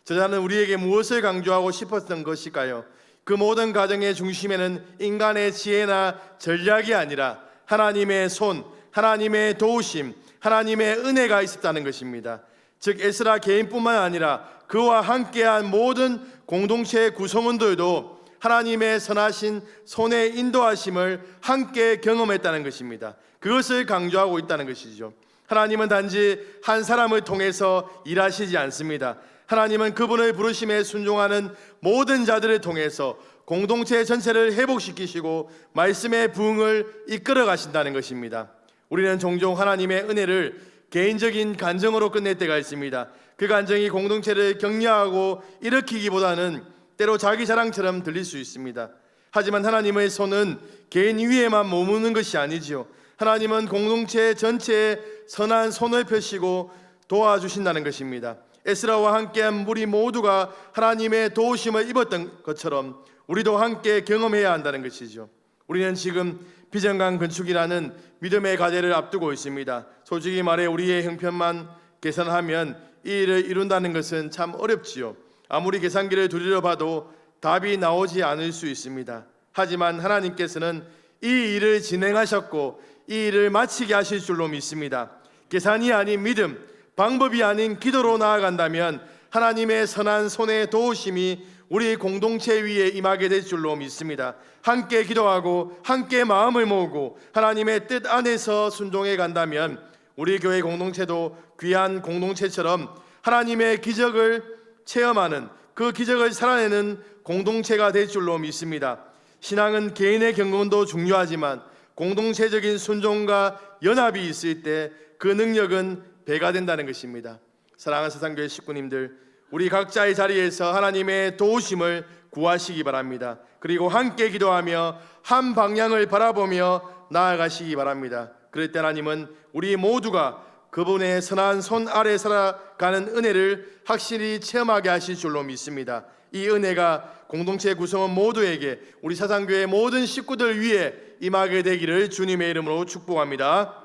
저자는 우리에게 무엇을 강조하고 싶었던 것일까요? 그 모든 과정의 중심에는 인간의 지혜나 전략이 아니라 하나님의 손, 하나님의 도우심, 하나님의 은혜가 있었다는 것입니다. 즉 에스라 개인뿐만 아니라 그와 함께한 모든 공동체의 구성원들도 하나님의 선하신 손의 인도하심을 함께 경험했다는 것입니다. 그것을 강조하고 있다는 것이죠. 하나님은 단지 한 사람을 통해서 일하시지 않습니다. 하나님은 그분의 부르심에 순종하는 모든 자들을 통해서 공동체 전체를 회복시키시고 말씀의 부흥을 이끌어 가신다는 것입니다. 우리는 종종 하나님의 은혜를 개인적인 간증으로 끝낼 때가 있습니다. 그 간증이 공동체를 격려하고 일으키기보다는 때로 자기 자랑처럼 들릴 수 있습니다. 하지만 하나님의 손은 개인 위에만 머무는 것이 아니지요. 하나님은 공동체 전체에 선한 손을 펴시고 도와주신다는 것입니다. 에스라와 함께한 무리 모두가 하나님의 도우심을 입었던 것처럼 우리도 함께 경험해야 한다는 것이죠. 우리는 지금 비정강 건축이라는 믿음의 과제를 앞두고 있습니다. 솔직히 말해 우리의 형편만 계산하면 이 일을 이룬다는 것은 참 어렵지요. 아무리 계산기를 두드려봐도 답이 나오지 않을 수 있습니다. 하지만 하나님께서는 이 일을 진행하셨고 이 일을 마치게 하실 줄로 믿습니다. 계산이 아닌 믿음, 방법이 아닌 기도로 나아간다면 하나님의 선한 손의 도우심이 우리 공동체 위에 임하게 될 줄로 믿습니다. 함께 기도하고 함께 마음을 모으고 하나님의 뜻 안에서 순종해 간다면 우리 교회 공동체도 귀한 공동체처럼 하나님의 기적을 체험하는, 그 기적을 살아내는 공동체가 될 줄로 믿습니다. 신앙은 개인의 경건도 중요하지만 공동체적인 순종과 연합이 있을 때 그 능력은 배가 된다는 것입니다. 사랑하는 사상교회 식구님들, 우리 각자의 자리에서 하나님의 도우심을 구하시기 바랍니다. 그리고 함께 기도하며 한 방향을 바라보며 나아가시기 바랍니다. 그럴 때 하나님은 우리 모두가 그분의 선한 손 아래 살아가는 은혜를 확실히 체험하게 하실 줄로 믿습니다. 이 은혜가 공동체 구성원 모두에게, 우리 사상교회 모든 식구들 위에 임하게 되기를 주님의 이름으로 축복합니다.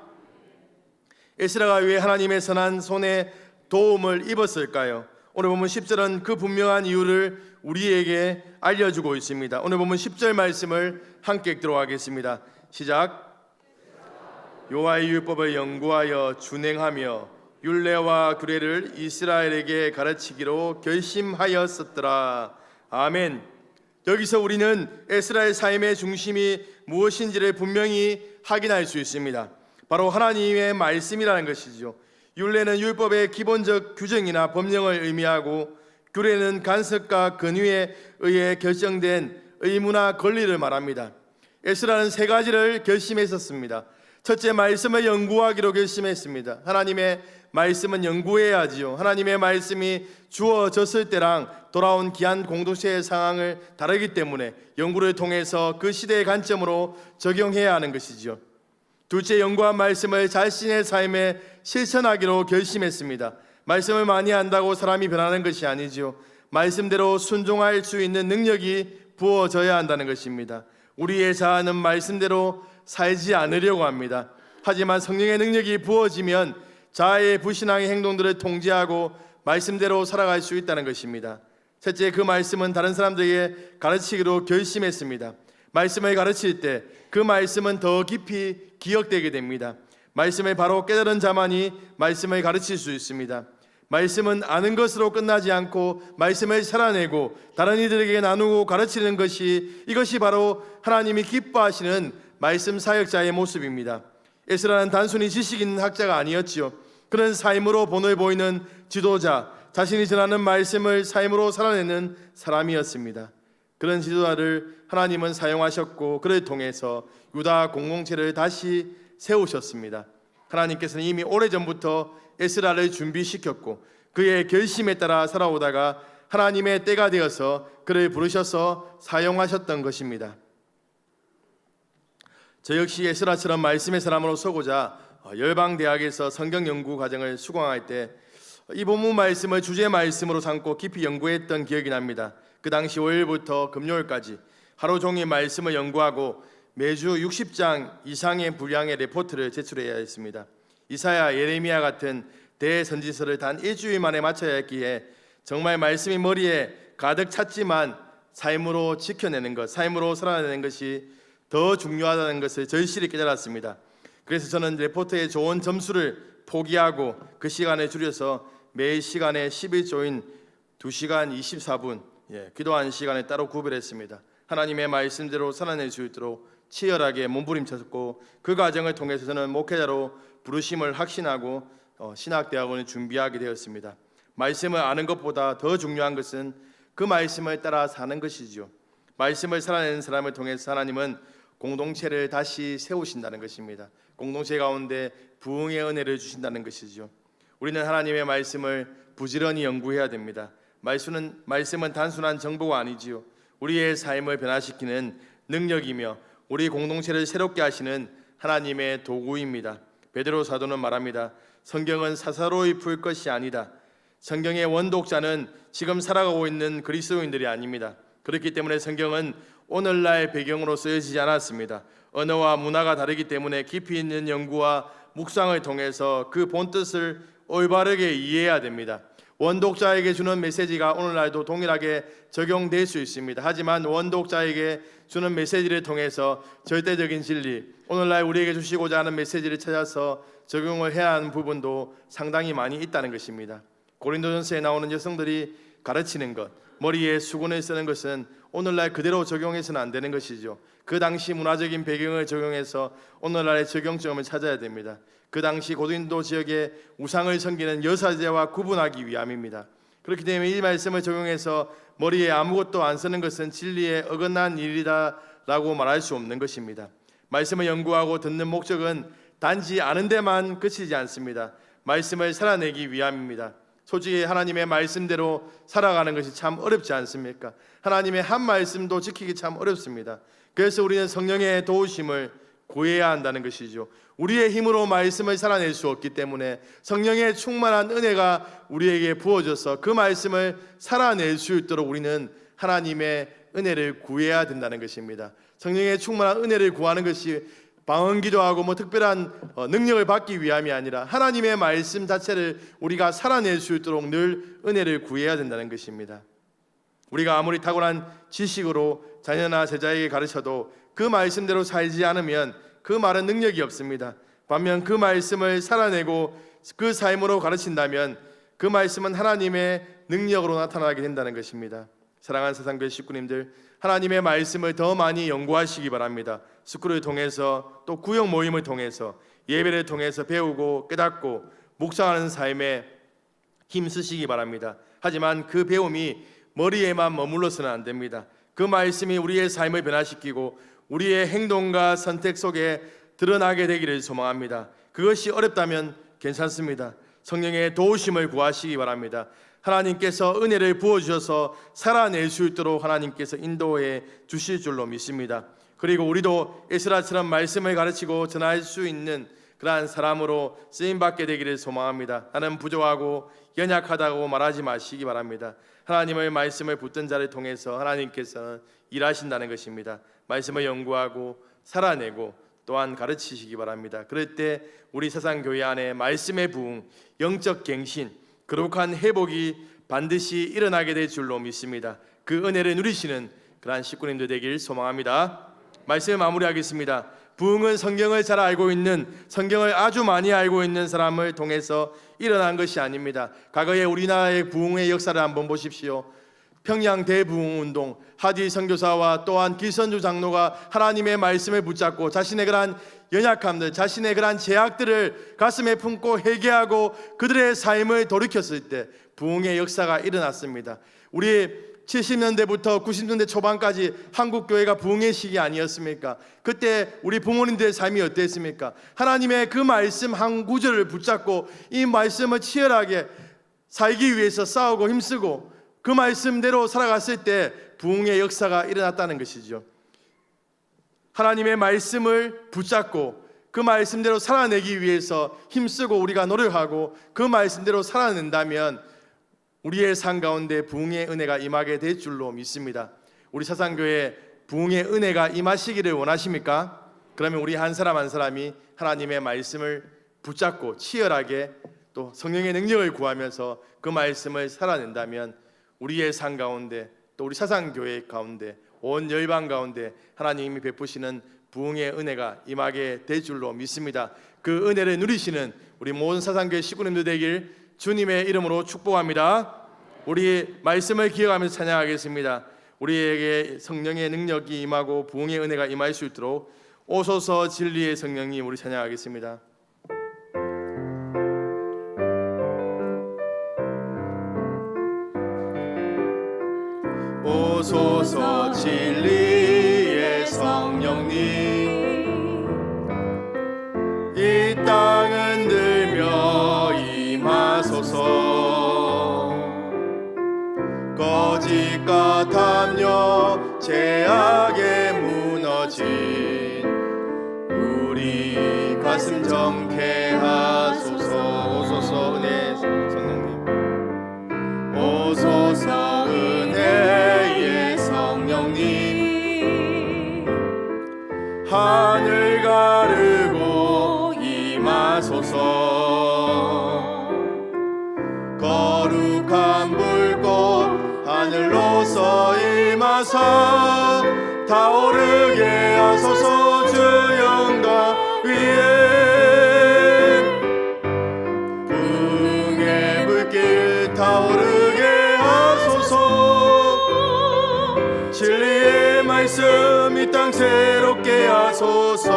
에스라가 왜 하나님의 선한 손에 도움을 입었을까요? 오늘 보면 10절은 그 분명한 이유를 우리에게 알려주고 있습니다. 오늘 보면 10절 말씀을 함께 읽도록 하겠습니다. 시작. 여호와의 율법을 연구하여 준행하며 율례와 규례를 이스라엘에게 가르치기로 결심하였었더라. 아멘. 여기서 우리는 에스라의 삶의 중심이 무엇인지를 분명히 확인할 수 있습니다. 바로 하나님의 말씀이라는 것이죠. 율례는 율법의 기본적 규정이나 법령을 의미하고 규례는 간섭과 권위에 의해 결정된 의무나 권리를 말합니다. 에스라는 세 가지를 결심했었습니다. 첫째, 말씀을 연구하기로 결심했습니다. 하나님의 말씀은 연구해야 하지요. 하나님의 말씀이 주어졌을 때랑 돌아온 귀한 공동체의 상황을 다르기 때문에 연구를 통해서 그 시대의 관점으로 적용해야 하는 것이죠. 둘째, 연구한 말씀을 자신의 삶에 실천하기로 결심했습니다. 말씀을 많이 안다고 사람이 변하는 것이 아니죠. 말씀대로 순종할 수 있는 능력이 부어져야 한다는 것입니다. 우리의 자아는 말씀대로 살지 않으려고 합니다. 하지만 성령의 능력이 부어지면 자아의 불신앙의 행동들을 통제하고 말씀대로 살아갈 수 있다는 것입니다. 셋째, 그 말씀은 다른 사람들에게 가르치기로 결심했습니다. 말씀을 가르칠 때 그 말씀은 더 깊이 기억되게 됩니다. 말씀을 바로 깨달은 자만이 말씀을 가르칠 수 있습니다. 말씀은 아는 것으로 끝나지 않고 말씀을 살아내고 다른 이들에게 나누고 가르치는 것이, 이것이 바로 하나님이 기뻐하시는 말씀 사역자의 모습입니다. 에스라는 단순히 지식 있는 학자가 아니었지요. 그는 삶으로 본을 보이는 지도자, 자신이 전하는 말씀을 삶으로 살아내는 사람이었습니다. 그런 지도자를 하나님은 사용하셨고 그를 통해서 유다 공동체를 다시 세우셨습니다. 하나님께서는 이미 오래전부터 에스라를 준비시켰고 그의 결심에 따라 살아오다가 하나님의 때가 되어서 그를 부르셔서 사용하셨던 것입니다. 저 역시 에스라처럼 말씀의 사람으로 서고자 열방대학에서 성경연구 과정을 수강할 때 이 본문 말씀을 주제 말씀으로 삼고 깊이 연구했던 기억이 납니다. 그 당시 월요일부터 금요일까지 하루 종일 말씀을 연구하고 매주 60장 이상의 분량의 레포트를 제출해야 했습니다. 이사야, 예레미야 같은 대선지서를 단 일주일 만에 마쳐야 했기에 정말 말씀이 머리에 가득 찼지만 삶으로 지켜내는 것, 삶으로 살아내는 것이 더 중요하다는 것을 절실히 깨달았습니다. 그래서 저는 레포트의 좋은 점수를 포기하고 그 시간을 줄여서 매일 시간에 11조인 2시간 24분 기도하는 시간에 따로 구별했습니다. 하나님의 말씀대로 살아낼 수 있도록 치열하게 몸부림쳤고 그 과정을 통해서 저는 목회자로 부르심을 확신하고 신학대학원을 준비하게 되었습니다. 말씀을 아는 것보다 더 중요한 것은 그 말씀을 따라 사는 것이죠. 말씀을 살아내는 사람을 통해서 하나님은 공동체를 다시 세우신다는 것입니다. 공동체 가운데 부흥의 은혜를 주신다는 것이죠. 우리는 하나님의 말씀을 부지런히 연구해야 됩니다. 말씀은 단순한 정보가 아니지요. 우리의 삶을 변화시키는 능력이며 우리 공동체를 새롭게 하시는 하나님의 도구입니다. 베드로 사도는 말합니다. 성경은 사사로이 풀 것이 아니다. 성경의 원독자는 지금 살아가고 있는 그리스도인들이 아닙니다. 그렇기 때문에 성경은 오늘날 배경으로 쓰여지지 않았습니다. 언어와 문화가 다르기 때문에 깊이 있는 연구와 묵상을 통해서 그 본뜻을 올바르게 이해해야 됩니다. 원독자에게 주는 메시지가 오늘날도 동일하게 적용될 수 있습니다. 하지만 원독자에게 주는 메시지를 통해서 절대적인 진리, 오늘날 우리에게 주시고자 하는 메시지를 찾아서 적용을 해야 하는 부분도 상당히 많이 있다는 것입니다. 고린도전서에 나오는 여성들이 가르치는 것, 머리에 수건을 쓰는 것은 오늘날 그대로 적용해서는 안 되는 것이죠. 그 당시 문화적인 배경을 적용해서 오늘날의 적용점을 찾아야 됩니다. 그 당시 고린도 지역의 우상을 섬기는 여사제와 구분하기 위함입니다. 그렇기 때문에 이 말씀을 적용해서 머리에 아무것도 안 쓰는 것은 진리에 어긋난 일이다라고 말할 수 없는 것입니다. 말씀을 연구하고 듣는 목적은 단지 아는 데만 그치지 않습니다. 말씀을 살아내기 위함입니다. 솔직히 하나님의 말씀대로 살아가는 것이 참 어렵지 않습니까? 하나님의 한 말씀도 지키기 참 어렵습니다. 그래서 우리는 성령의 도우심을 구해야 한다는 것이죠. 우리의 힘으로 말씀을 살아낼 수 없기 때문에 성령의 충만한 은혜가 우리에게 부어져서 그 말씀을 살아낼 수 있도록 우리는 하나님의 은혜를 구해야 된다는 것입니다. 성령의 충만한 은혜를 구하는 것이 방언기도하고 특별한 능력을 받기 위함이 아니라 하나님의 말씀 자체를 우리가 살아낼 수 있도록 늘 은혜를 구해야 된다는 것입니다. 우리가 아무리 탁월한 지식으로 자녀나 제자에게 가르쳐도 그 말씀대로 살지 않으면 그 말은 능력이 없습니다. 반면 그 말씀을 살아내고 그 삶으로 가르친다면 그 말씀은 하나님의 능력으로 나타나게 된다는 것입니다. 사랑하는 세상교회 식구님들, 하나님의 말씀을 더 많이 연구하시기 바랍니다. 스쿨을 통해서 또 구역 모임을 통해서 예배를 통해서 배우고 깨닫고 묵상하는 삶에 힘쓰시기 바랍니다. 하지만 그 배움이 머리에만 머물러서는 안 됩니다. 그 말씀이 우리의 삶을 변화시키고 우리의 행동과 선택 속에 드러나게 되기를 소망합니다. 그것이 어렵다면 괜찮습니다. 성령의 도우심을 구하시기 바랍니다. 하나님께서 은혜를 부어주셔서 살아낼 수 있도록 하나님께서 인도해 주실 줄로 믿습니다. 그리고 우리도 에스라처럼 말씀을 가르치고 전할 수 있는 그러한 사람으로 쓰임받게 되기를 소망합니다. 나는 부족하고 연약하다고 말하지 마시기 바랍니다. 하나님의 말씀을 붙든 자를 통해서 하나님께서는 일하신다는 것입니다. 말씀을 연구하고 살아내고 또한 가르치시기 바랍니다. 그럴 때 우리 세상교회 안에 말씀의 부흥, 영적 갱신, 거룩한 회복이 반드시 일어나게 될 줄로 믿습니다. 그 은혜를 누리시는 그러한 식구님들 되길 소망합니다. 말씀을 마무리하겠습니다. 부흥은 성경을 잘 알고 있는, 성경을 아주 많이 알고 있는 사람을 통해서 일어난 것이 아닙니다. 과거에 우리나라의 부흥의 역사를 한번 보십시오. 평양 대부흥운동, 하디 선교사와 또한 기선주 장로가 하나님의 말씀을 붙잡고 자신의 그러한 연약함들, 자신의 그러한 제약들을 가슴에 품고 회개하고 그들의 삶을 돌이켰을 때 부흥의 역사가 일어났습니다. 우리 70년대부터 90년대 초반까지 한국교회가 부흥의 시기 아니었습니까? 그때 우리 부모님들의 삶이 어땠습니까? 하나님의 그 말씀 한 구절을 붙잡고 이 말씀을 치열하게 살기 위해서 싸우고 힘쓰고 그 말씀대로 살아갔을 때 부흥의 역사가 일어났다는 것이죠. 하나님의 말씀을 붙잡고 그 말씀대로 살아내기 위해서 힘쓰고 우리가 노력하고 그 말씀대로 살아낸다면 우리의 삶 가운데 부흥의 은혜가 임하게 될 줄로 믿습니다. 우리 사상교회 부흥의 은혜가 임하시기를 원하십니까? 그러면 우리 한 사람 한 사람이 하나님의 말씀을 붙잡고 치열하게 또 성령의 능력을 구하면서 그 말씀을 살아낸다면 우리의 삶 가운데 또 우리 사상교회 가운데 온 열방 가운데 하나님이 베푸시는 부흥의 은혜가 임하게 될 줄로 믿습니다. 그 은혜를 누리시는 우리 모든 사상교회 식구님들 되길 주님의 이름으로 축복합니다. 우리 말씀을 기억하면서 찬양하겠습니다. 우리에게 성령의 능력이 임하고 부흥의 은혜가 임할 수 있도록 오소서 진리의 성령님, 우리 찬양하겠습니다. 오소서 진리의 성령님, 이 땅은 들며 임하소서. 거짓과 탐욕 제약에 무너진 우리 우리 가슴 정케 하소서. 오소서 은혜 성령님, 오소서 은혜의 성령님, 하늘 가르고 임하소서. 거룩한 불꽃 하늘로서 임하사 타오르게 하소서. 주 영광 위에 부흥의 불길 타오르게 하소서. 진리의 말씀 이 땅 새롭게 하소서.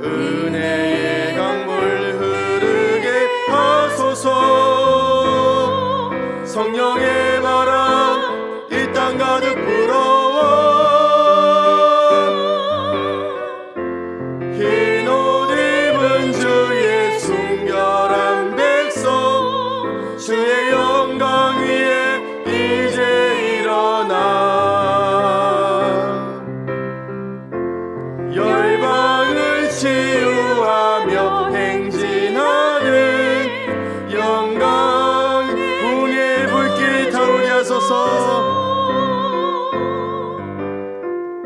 은혜의 강물 흐르게 하소서. 성령의 바람 이 땅 가득 불어와 흰 옷 입은 주의 순결한 백성 주의 영광 위에 이제 일어나 열방을 치유하며 행진하는 영광 붕의 불길 타오르게 하소서.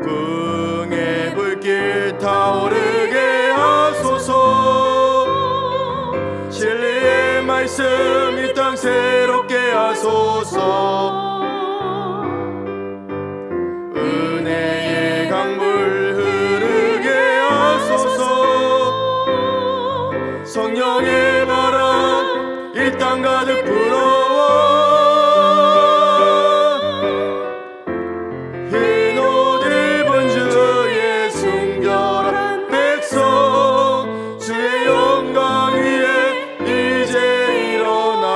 붕의 불길 타오르게 하소서. 진리의 말씀 이 땅 새롭게 하소서. 은혜의 강물 흐르게 하소서. 성령의 바람 이 땅 가득 불어와 흰 옷 입은 주의 순결한 백성 주의 영광 위에 이제 일어나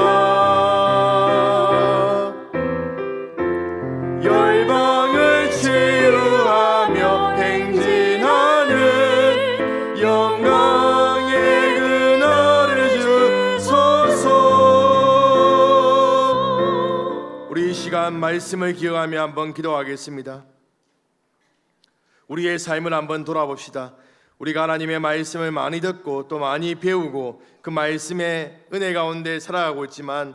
열방을 치유하며 행진하는 영광의 그날을 주소서. 우리 이 시간 말씀을 기억하며 한번 기도하겠습니다. 우리의 삶을 한번 돌아봅시다. 우리가 하나님의 말씀을 많이 듣고 또 많이 배우고 그 말씀의 은혜 가운데 살아가고 있지만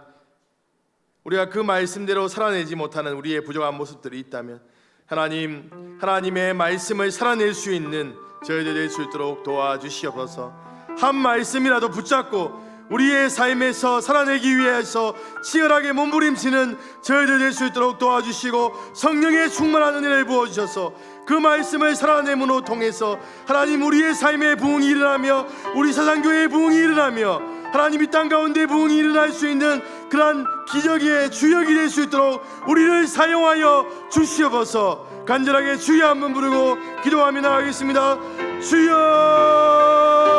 우리가 그 말씀대로 살아내지 못하는 우리의 부족한 모습들이 있다면 하나님의 말씀을 살아낼 수 있는 저희들 될 수 있도록 도와주시옵소서. 한 말씀이라도 붙잡고 우리의 삶에서 살아내기 위해서 치열하게 몸부림치는 저희들 될 수 있도록 도와주시고 성령의 충만한 은혜를 부어주셔서 그 말씀을 살아내므로 통해서 하나님 우리의 삶의 부흥이 일어나며 우리 사상교회의 부흥이 일어나며 하나님 이 땅 가운데 부흥이 일어날 수 있는 그러한 기적의 주역이 될 수 있도록 우리를 사용하여 주시옵소서. 간절하게 주여 한번 부르고 기도하며 나가겠습니다.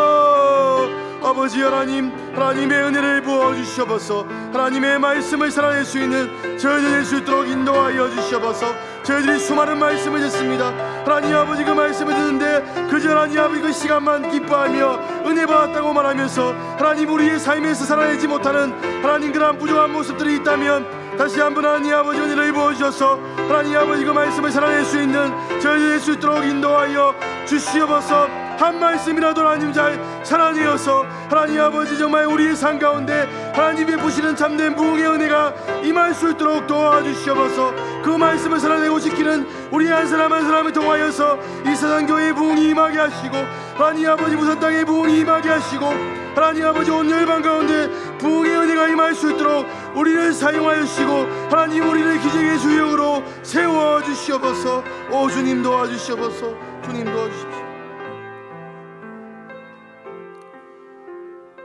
주여 아버지 하나님, 하나님의 은혜를 부어주시옵소서. 하나님의 말씀을 살아낼 수 있는 저희들 될 수 있도록 인도하여 주시옵소서. 저희들이 수많은 말씀을 듣습니다. 하나님 아버지 그 말씀을 듣는데 그저 하나님 아버지 그 시간만 기뻐하며 은혜 받았다고 말하면서 하나님 우리의 삶에서 살아내지 못하는 하나님 그러한 부족한 모습들이 있다면 다시 한번 하나님 아버지 은혜를 부어주셔서 하나님 아버지 그 말씀을 살아낼 수 있는 저희들 될 수 있도록 인도하여 주시옵소서. 한 말씀이라도 하나님 잘 살아내어서 하나님 아버지 정말 우리의 삶 가운데 하나님의 부시는 참된 부흥의 은혜가 임할 수 있도록 도와주시옵소서. 그 말씀을 살아내고 지키는 우리 한 사람 한 사람을 통하여서 이 세상교회의 부흥이 임하게 하시고 하나님 아버지 부산 땅의 부흥이 임하게 하시고 하나님 아버지 온 열방 가운데 부흥의 은혜가 임할 수 있도록 우리를 사용하여 주시고 하나님 우리를 기적의 주역으로 세워주시옵소서. 오 주님 도와주시옵소서. 주님 도와주십시오.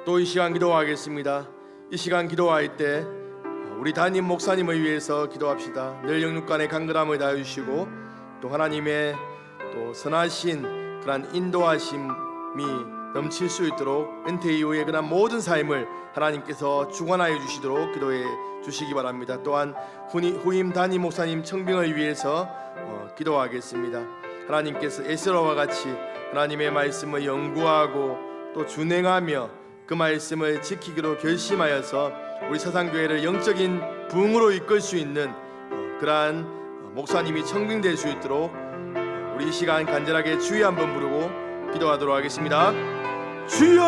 또 이 시간 기도하겠습니다. 이 시간 기도할 때 우리 담임 목사님을 위해서 기도합시다. 늘 영육간의 강건함을 다해주시고 또 하나님의 또 선하신 그런 인도하심이 넘칠 수 있도록 은퇴 이후의 그런 모든 삶을 하나님께서 주관하여 주시도록 기도해 주시기 바랍니다. 또한 후임 담임 목사님 청빙을 위해서 기도하겠습니다. 하나님께서 에스라와 같이 하나님의 말씀을 연구하고 또 준행하며 그 말씀을 지키기로 결심하여서 우리 사상교회를 영적인 부흥으로 이끌 수 있는 그러한 목사님이 청빙될 수 있도록 우리 이 시간 간절하게 주여 한번 부르고 기도하도록 하겠습니다. 주여!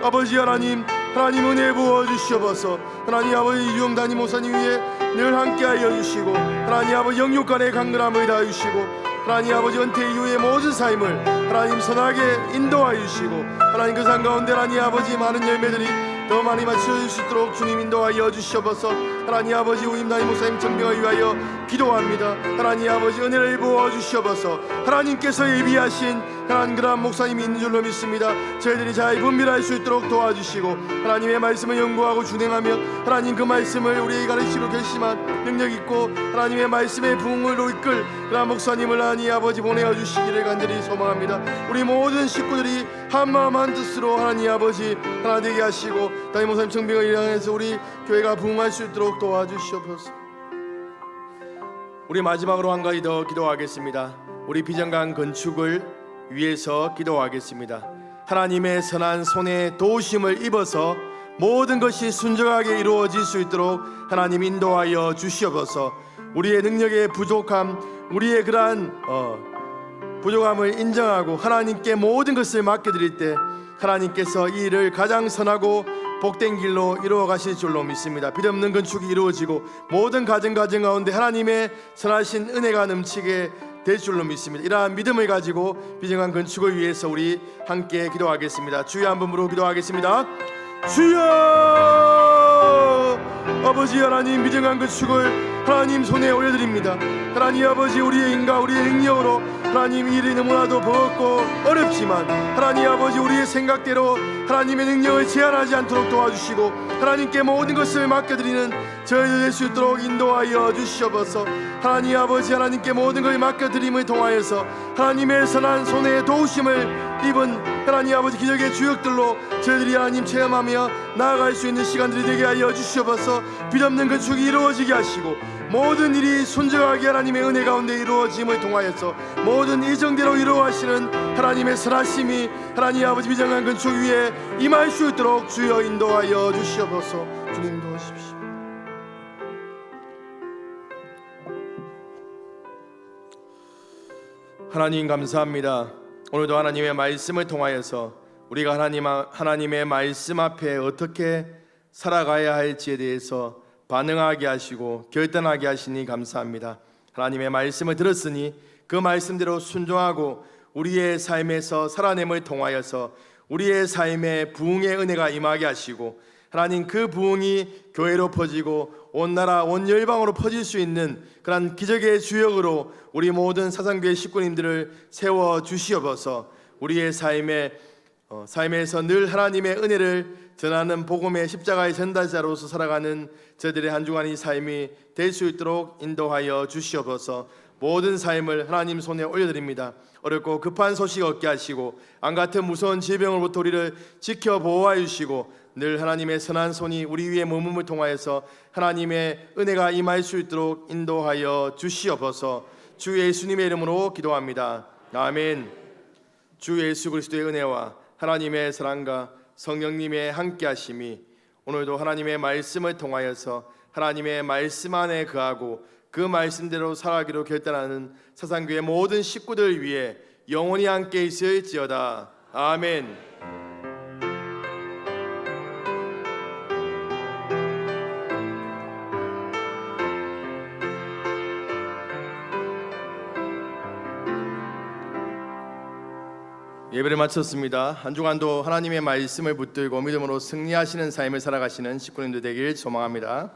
아버지 하나님, 하나님 은혜 부어 주시옵소서. 하나님 아버지 유영단임 목사님 위에 늘 함께하여 주시고, 하나님 아버지 영육간의 강건함을 다해 주시고, 하나님 아버지 은퇴 이후의 모든 삶을 하나님 선하게 인도하여 주시고, 하나님 그 삶 가운데 하나님 아버지 많은 열매들이 더 많이 맞춰질 수 있도록 주님 인도하여 주시옵소서. 하나님 아버지 우임단임 목사님 정병을 위하여 기도합니다. 하나님 아버지 은혜를 부어 주시옵소서. 하나님께서 예비하신 하나님 그러한 목사님이 있는 줄로 믿습니다. 저희들이 잘 분별할 수 있도록 도와주시고, 하나님의 말씀을 연구하고 준행하며 하나님 그 말씀을 우리에게 가르치기로 결심한 능력 있고 하나님의 말씀의 부흥으로 이끌 그러한 목사님을 하나님 아버지 보내어 주시기를 간절히 소망합니다. 우리 모든 식구들이 한마음 한뜻으로 하나님 아버지 하나 되게 하시고, 담임 목사님 정병을 향해서 우리 교회가 부흥할 수 있도록 도와주시옵소서. 우리 마지막으로 한 가지 더 기도하겠습니다. 우리 비정강 건축을 위해서 기도하겠습니다. 하나님의 선한 손에 도우심을 입어서 모든 것이 순종하게 이루어질 수 있도록 하나님 인도하여 주시옵소서. 우리의 능력의 부족함, 우리의 그러한 부족함을 인정하고 하나님께 모든 것을 맡겨드릴 때 하나님께서 이 일을 가장 선하고 복된 길로 이루어 가실 줄로 믿습니다. 빛없는 건축이 이루어지고 모든 가정 가운데 하나님의 선하신 은혜가 넘치게 될 줄로 믿습니다. 이러한 믿음을 가지고 비정한 건축을 위해서 우리 함께 기도하겠습니다. 주여 한번 부르고 기도하겠습니다. 주여! 아버지 하나님, 비정한 건축을 하나님 손에 올려드립니다. 하나님 아버지, 우리의 인과 우리의 능력으로 하나님 이 일이 너무나도 버겁고 어렵지만 하나님 아버지 우리의 생각대로 하나님의 능력을 제한하지 않도록 도와주시고 하나님께 모든 것을 맡겨드리는 저희들 될 수 있도록 인도하여 주시옵소서. 하나님 아버지, 하나님께 모든 것을 맡겨드림을 통하여서 하나님의 선한 손에 도우심을 입은 하나님 아버지 기적의 주역들로 저희들이 하나님 체험하며 나아갈 수 있는 시간들이 되게 하여 주시옵소서. 빛없는 건축이 이루어지게 하시고 모든 일이 순종하게 하나님의 은혜 가운데 이루어짐을 통하여서 모든 일정대로 이루어하시는 하나님의 선하심이 하나님 아버지 비정한 건축 위에 임할 수 있도록 주여 인도하여 주시옵소서. 주님 도우십시오. 하나님 감사합니다. 오늘도 하나님의 말씀을 통하여서 우리가 하나님의 말씀 앞에 어떻게 살아가야 할지에 대해서 반응하게 하시고 결단하게 하시니 감사합니다. 하나님의 말씀을 들었으니 그 말씀대로 순종하고 우리의 삶에서 살아냄을 통하여서 우리의 삶에 부흥의 은혜가 임하게 하시고 하나님 그 부흥이 교회로 퍼지고 온 나라 온 열방으로 퍼질 수 있는 그런 기적의 주역으로 우리 모든 사상교회 식구님들을 세워 주시옵소서. 우리의 삶에서 늘 하나님의 은혜를 전하는 복음의 십자가의 전달자로서 살아가는 저들의 한 주간의 삶이 될 수 있도록 인도하여 주시옵소서. 모든 삶을 하나님 손에 올려드립니다. 어렵고 급한 소식 얻게 하시고 암같은 무서운 질병으로부터 우리를 지켜 보호하여 주시고 늘 하나님의 선한 손이 우리 위에 머금을 통하여서 하나님의 은혜가 임할 수 있도록 인도하여 주시옵소서. 주 예수님의 이름으로 기도합니다. 아멘. 주 예수 그리스도의 은혜와 하나님의 사랑과 성령님의 함께하심이 오늘도 하나님의 말씀을 통하여서 하나님의 말씀 안에 거하고 그 말씀대로 살아가기로 결단하는 사상교회 모든 식구들 위해 영원히 함께 있을지어다. 아멘. 예배를 마쳤습니다. 한 주간도 하나님의 말씀을 붙들고 믿음으로 승리하시는 삶을 살아가시는 식구님들 되길 소망합니다.